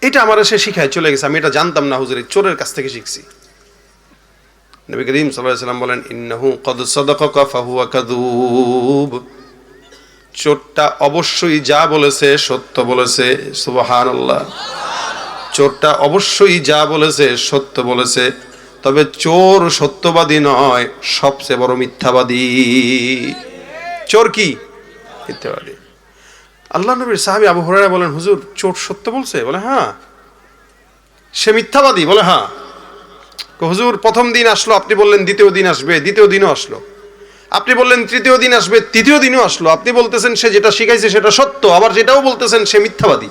এটা আমার সে শিখায় চলে গেছে, আমি এটা জানতাম না হুজুর, চোরের কাছ থেকে শিখছি। নবী করিম সাল্লাল্লাহু আলাইহি ওয়াসাল্লাম বলেন, ইন্নাহু ক্বাদ সাদাকাকা ফাহুয়া কাযুব। চোরটা অবশ্যই যা বলেছে সত্য বলেছে। সুবহানাল্লাহ। চোরটা অবশ্যই যা বলেছে সত্য বলেছে, তবে চোর সত্যবাদী নয়, সবচেয়ে বড় মিথ্যাবাদী। চোর কি? মিথ্যাবাদী। আল্লাহ নবীর সাহাবী আবু হুরায়রা বলেন, হুজুর চোর সত্য বলছে? বলে হ্যাঁ। সে মিথ্যাবাদী? বলে হ্যাঁ। হুজুর প্রথম দিন আসলো, আপনি বললেন দ্বিতীয় দিন আসবে, দ্বিতীয় দিনও আসলো। আপনি বললেন তৃতীয় দিন আসবে, তৃতীয় দিনও আসলো। আপনি বলতেছেন সে যেটা শিখাইছে সেটা সত্য, আবার যেটাও বলতেছেন সে মিথ্যাবাদী।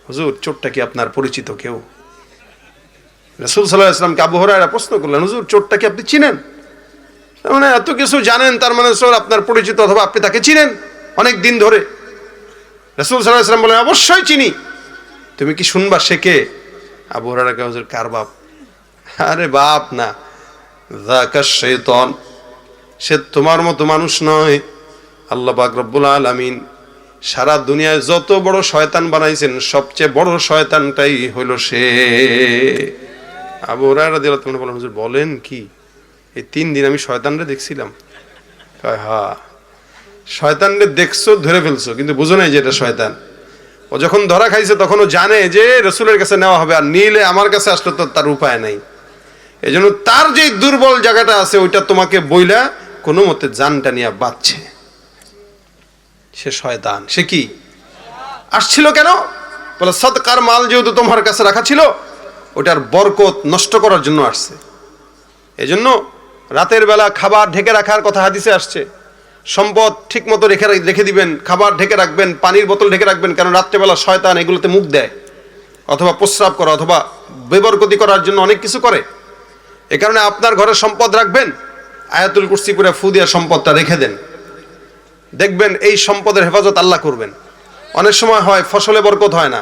হুজুর চোরটা কি আপনার পরিচিত কেউ? রাসূল সাল্লাল্লাহু আলাইহি ওয়াসাল্লামকে আবু হুরায়রা প্রশ্ন করলেন, হুজুর চোরটা কি আপনি চিনেন? মানে এত কিছু জানেন, তার মানে চোর আপনার পরিচিত, অথবা আপনি তাকে চিনেন অনেক দিন ধরে। রাসূল সাল্লাল্লাহু আলাইহি ওয়াসাল্লাম বলেন, অবশ্যই চিনি। তুমি কি শুনবা সে কে? আবু হুরায়রা কে, হুজুর কার বাপ? আরে বাপ না, যাকা শাইতান, সে তোমার মতো মানুষ নয়। আল্লাহ পাক রব্বুল আলামিন সারা দুনিয়ায় যত বড় শয়তান বানাইছেন, সবচেয়ে বড় শয়তানটাই হইল সে। আবু হুরায়রা রাদিয়াল্লাহু তাআলা বলেন, হুজুর বলেন কি? এই 3 দিন আমি শয়তানরে দেখছিলাম। হ্যাঁ, শয়তানরে দেখছো, ধরে ফেলছো, কিন্তু বুঝো নাই যে এটা শয়তান। ও যখন ধরা খাইছে তখন ও জানে যে রাসূলের কাছে নেওয়া হবে, আর নিলে আমার কাছে আসলে তো তার উপায় নাই। এই জন্য তার যে দুর্বল জায়গাটা আছে ওইটা তোমাকে বইলা কোনো মতে জানটা নিয়ে বাঁচছে। সে শয়তান। সে কি আসছিল কেন? বলে সদকার মাল যেহেতু তোমার কাছে রাখা ছিল, ওটার বরকত নষ্ট করার জন্য আসছে। এজন্য রাতের বেলা খাবার ঢেকে রাখার কথা হাদিসে আসছে। সম্পদ ঠিক মতো রেখে দিবেন, খাবার ঢেকে রাখবেন, পানির বোতল ঢেকে রাখবেন, কারণ রাত্রেবেলা শয়তান এগুলোতে মুখ দেয়, অথবা প্রস্রাব করে, অথবা বেবরকতি করার জন্য অনেক কিছু করে। এ কারণে আপনার ঘরে সম্পদ রাখবেন, আয়াতুল কুরসি পড়ে ফু দিয়ে সম্পদটা রেখে দেন, দেখবেন এই সম্পদের হেফাজত আল্লাহ করবেন। অনেক সময় হয় ফসলে বরকত হয় না,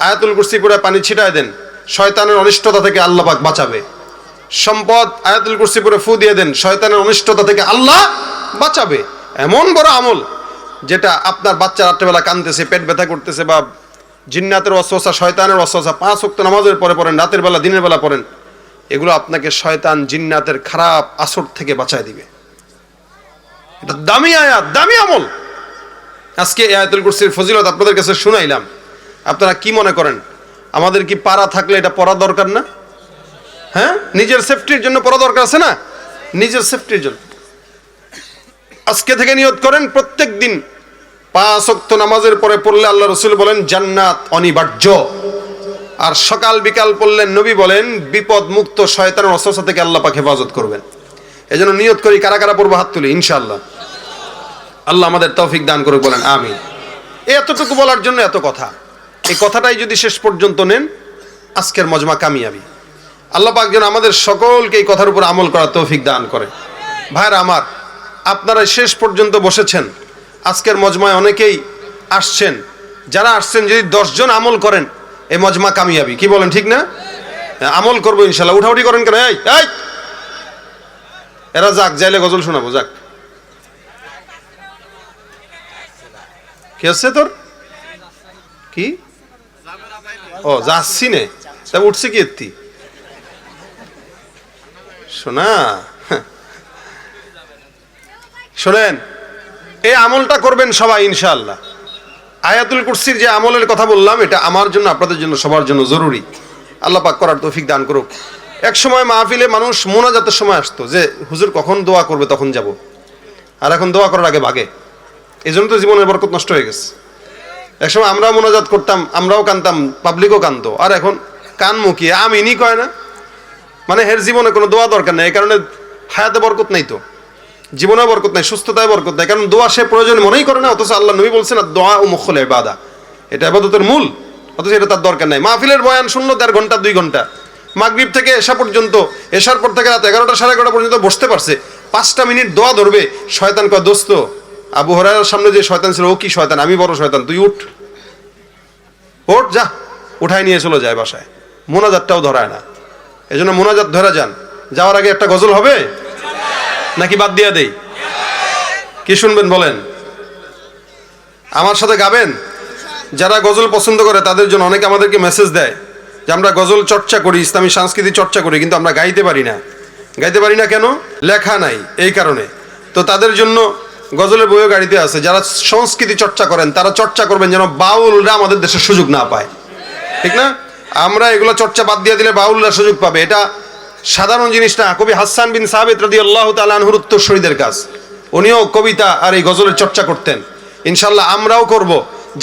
আয়াতুল কুরসি পড়ে পানি ছিটায় দেন, শয়তানের অনিষ্টতা থেকে আল্লাহ পাক বাঁচাবে। সম্পদ আয়াতুল কুরসি পড়ে ফু দিয়ে দেন, শয়তানের অনিষ্টতা থেকে আল্লাহ বাঁচাবে। এমন বড় আমল, যেটা আপনার বাচ্চা রাত্রেবেলা কাঁদতেছে, পেট ব্যথা করতেছে, বা জিন্নাতের ওয়াসওয়াসা, শয়তানের ওয়াসওয়াসা 5 ওয়াক্ত নামাজের পরে পড়েন, রাতের বেলা দিনের বেলা পড়েন, এগুলো আপনাকে শয়তান জিন্নাতের খারাপ আসর থেকে বাঁচায় দিবে। এটা দামি আয়াত, দামি আমল। আজকে এই আয়াতুল কুরসির ফজিলত আপনাদের কাছে শুনাইলাম। আপনারা কি মনে করেন, আমাদের কি পারা থাকলে এটা পড়া দরকার না? হ্যাঁ, নিজের সেফটির জন্য পড়া দরকার আছে না? নিজের সেফটির জন্য আজকে থেকে নিয়ত করেন, প্রত্যেক দিন 5 ওয়াক্ত নামাজের পরে পড়লে আল্লাহ রাসূল বলেন জান্নাত অনিবার্য। আর সকাল বিকাল পড়লেন নবী বলেন বিপদ মুক্ত, শয়তানের ওয়াসওয়াসা থেকে আল্লাহ পাক হেফাজত করবেন। এজন্য নিয়ত করি, কারা কারা পড়বো হাত তুলি ইনশাআল্লাহ। আল্লাহ আমাদের তৌফিক দান করুক, বলেন আমিন। এতটুকু বলার জন্য এত কথা, এই কথাটাই যদি শেষ পর্যন্ত নেন, আজকের মজমা কামিয়াবি। আল্লাহ পাক যেন আমাদের সকলকে এই কথার উপর আমল করার তৌফিক দান করে। ভাইরা আমার, আপনারা শেষ পর্যন্ত বসেছেন, আজকের মজমায় অনেকেই আসছেন, যারা আসছেন যদি 10 জন আমল করেন, এই মজমা কামিয়াবি। কি বলেন, ঠিক না? আমল করবো ইনশাল্লাহ। উঠাউঠি করেন কেন? এই এরা যাক, যাইলে গজল শোনাবো, যাক। কি আছে তোর? কি? ও যাচ্ছি নে, তা উঠছে কি এত্তি শোনা। শোনেন, এই আমলটা করবেন সবাই ইনশাআল্লাহ। আয়াতুল কুরসির যে আমলের কথা বললাম, এটা আমার জন্য, আপনাদের জন্য, সবার জন্য জরুরি। আল্লাহ পাক করার তৌফিক দান করুক। এক সময় মাহফিলে মানুষ মোনাজাতের সময় আসতো যে হুজুর কখন দোয়া করবে তখন যাব, আর এখন দোয়া করার আগে ভাগে। এই জন্য তো জীবনের বরকত নষ্ট হয়ে গেছে। এক সময় আমরাও মোনাজাত করতাম, আমরাও কানতাম, পাবলিকও কানতো, আর এখন কান মুখিয়ে আমিনই কয় না। মানে এর জীবনে কোনো দোয়া দরকার নেই, এই কারণে হায়াতে বরকত নাই, তো জীবনে বরকত নাই, সুস্থতায় বরকত নাই, কারণ দোয়া সে প্রয়োজন মনেই করে না। অথচ আল্লাহ নবী বলছেন দোয়া ও মুখল ইবাদা, এটা ইবাদতের মূল, অথচ এটা তার দরকার নাই। মাহফিলের বয়ান শুনলো 1.5 ঘন্টা 2 ঘন্টা, মাগরিব থেকে এশা পর্যন্ত, এশার পর থেকে রাত 11টা 11:30 পর্যন্ত বসতে পারছে, 5টা মিনিট দোয়া ধরবে। শয়তান কয় দোস্ত, আবু হুরায়রার সামনে যে শয়তান ছিল, ও কি শয়তান, আমি বড় শয়তান, তুই উঠ যা, উঠাই নিয়ে চলে যায় বাসায়। মোনাজাতটাও ধরায় না। এজন্য মোনাজাত ধরা যান। যাওয়ার আগে একটা গজল হবে নাকি বাদ দিয়া দেই? কি শুনবেন বলেন? আমার সাথে গাবেন? যারা গজল পছন্দ করে তাদের জন্য অনেকে আমাদেরকে মেসেজ দেয় যে আমরা গজল চর্চা করি, ইসলামী সংস্কৃতি চর্চা করি, কিন্তু আমরা গাইতে পারি না। গাইতে পারি না কেন? লেখা নাই, এই কারণে। তো তাদের জন্য গজলের বইও গাড়িতে আছে। যারা সংস্কৃতি চর্চা করেন তারা চর্চা করবেন যেন বাউলরা আমাদের দেশে সুযোগ না পায়, ঠিক না? আমরা এগুলো চর্চা বাদ দিয়ে দিলে বাউলরা সুযোগ পাবে, এটা সাধারণ জিনিস না। কবি হাসান বিন সাবিত রাদিয়াল্লাহু তাআলা আনহুর উত্তরসূরিদের কাজ, উনিও কবিতা আর এই গজলের চর্চা করতেন। ইনশাআল্লাহ আমরাও করব,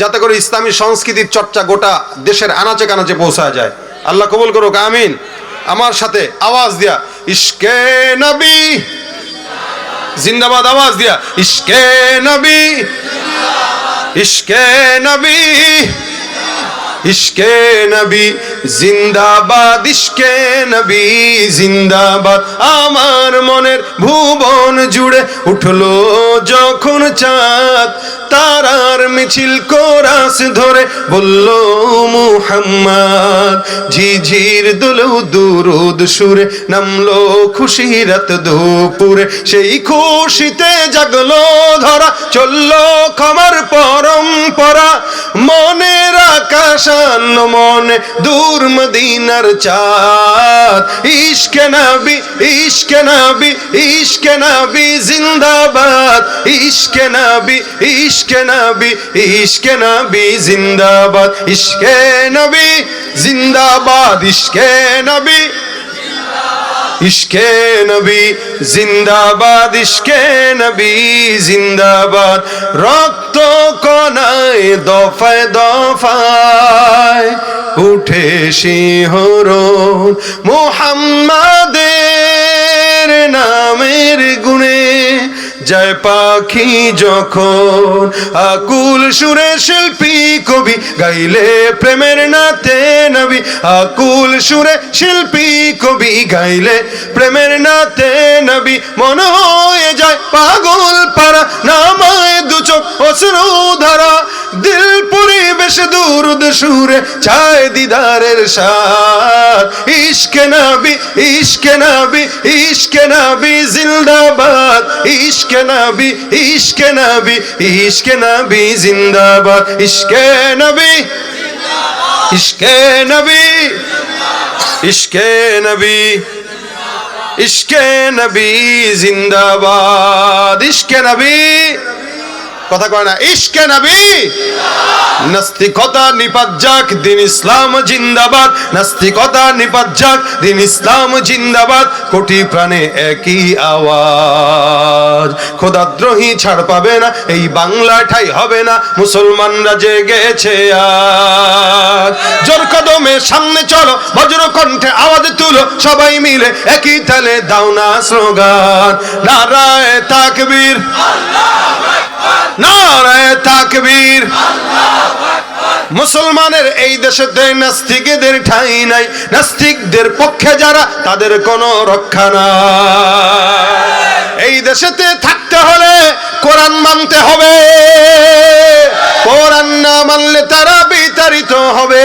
যাতে করে ইসলামী সংস্কৃতির চর্চা গোটা দেশের আনাচে কানাচে পৌঁছা যায়। আল্লাহ কবুল করুক, আমিন। আমার সাথে আওয়াজ দিয়া ইশকে নবী জিন্দাবাদ, আওয়াজ দিয়া ইশকে নবী, ইশকে নবী, ইশকে নবী জিন্দাবাদ, ইশকে নবী জিন্দাবাদ। আমার মনের ভুবন জুড়ে উঠলো যখন চাঁদ, তারার মিছিল কোরাস ধরে বলল মুহাম্মদ। ঝিঝির দুলু দুরুদ সুরে নামলো খুশি রাত দুপুরে, সেই খুশিতে জাগলো ধরা, চললো ক্ষমার পরম্পরা। মনের আকাশ আনলো মনে দূর মদিনার চাঁদ। ইশকে নবী, ইশকে নবী, ইশকে নবী জিন্দাবাদ, ইশকে নবী, ইশকে নবী, ইশকে নবী জিন্দাবাদ, ইশকে নবী জিন্দাবাদ, ইশকে নবী, ইশকে নবী জিন্দাবাদ, ইশকে নবী জিন্দাবাদ, রক্ত কণায় দফায় দফায় উঠে শিহরণ মুহাম্মাদের নামের গুণে যায় পাখি যখন আকুল সুরে শিল্পী কবি গাইলে প্রেমের নাতে নবী, আকুল সুরে শিল্পী কবি গাইলে প্রেমের নাতে নবী, মন হয়ে যায় পাগল পারা নামায় দু চোখ অশ্রু ধারা, দিল পরিবেশ দুরুদ সুরে চায় দিদারের সাথ, ইশকে নবী ইশকে নবী ইশকে নবী জিন্দাবাদ, ইশকে নবী ইশকে নবী ইশকে নবী জিন্দাবাদ, ইশকে নবী ইশকে নবী ইশকে নবী ইশকে নবী জিন্দাবাদ, ইশকে নবী, কথা কয় না, ইশকে নবী। নাস্তিকতা নিপাত যাক, দিন ইসলাম জিন্দাবাদ, নাস্তিকতা নিপাত যাক, দিন ইসলাম জিন্দাবাদ, কোটি প্রাণে একই আওয়াজ, খোদাদ্রোহী ছাড় পাবে না, এই বাংলা ঠাই হবে না, মুসলমানরা জেগেছে আজ, জোর কদমে সামনে চলো, বজ্র কণ্ঠে আওয়াজ তুলো, সবাই মিলে একই তালে দাও না স্লোগান, নারায়ে তাকবীর, নারায়ে তাকবীর। মুসলমানের এই দেশেতে নাস্তিকদের ঠাঁই নাই, নাস্তিকদের পক্ষে যারা তাদের কোনো রক্ষা নাই, এই দেশেতে থাকতে হলে কোরআন মানতে হবে, কোরআন না মানলে তারা বিতাড়িত হবে,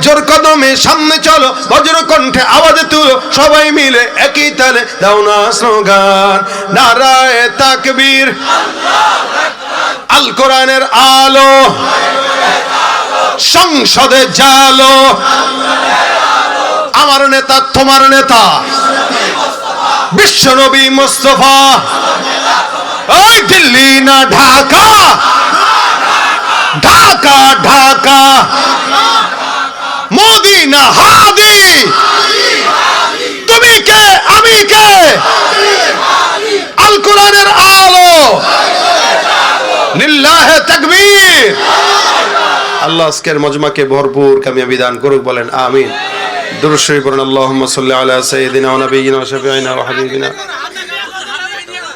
জোর কদমে সামনে চলো, বজ্র কণ্ঠে আওয়াজ তুলো, সবাই মিলে একই তালে দাও না স্লোগান, নারায়ে তাকবীর, আল কোরআনের আলো সংসদে জালো, আমার নেতা তোমার নেতা বিশ্বনবী মুস্তাফা, ওই দিল্লি না ঢাকা, ঢাকা ঢাকা, মোদি না হাদি, তুমি কে আমি কে, আল কোরআনের আলো, লিল্লাহে তাকবীর। আল্লাহ আজকের মজমাকে ভরপুর কামিয়াবি দান করুক, বলেন আমিন। দুরূদ শরীফ পড়ুন, আল্লাহুম্মা সাল্লি আলা সাইয়্যিদিনা ওয়া নাবিয়িনা ওয়া শাফিঈনা ওয়া হাবিবিনা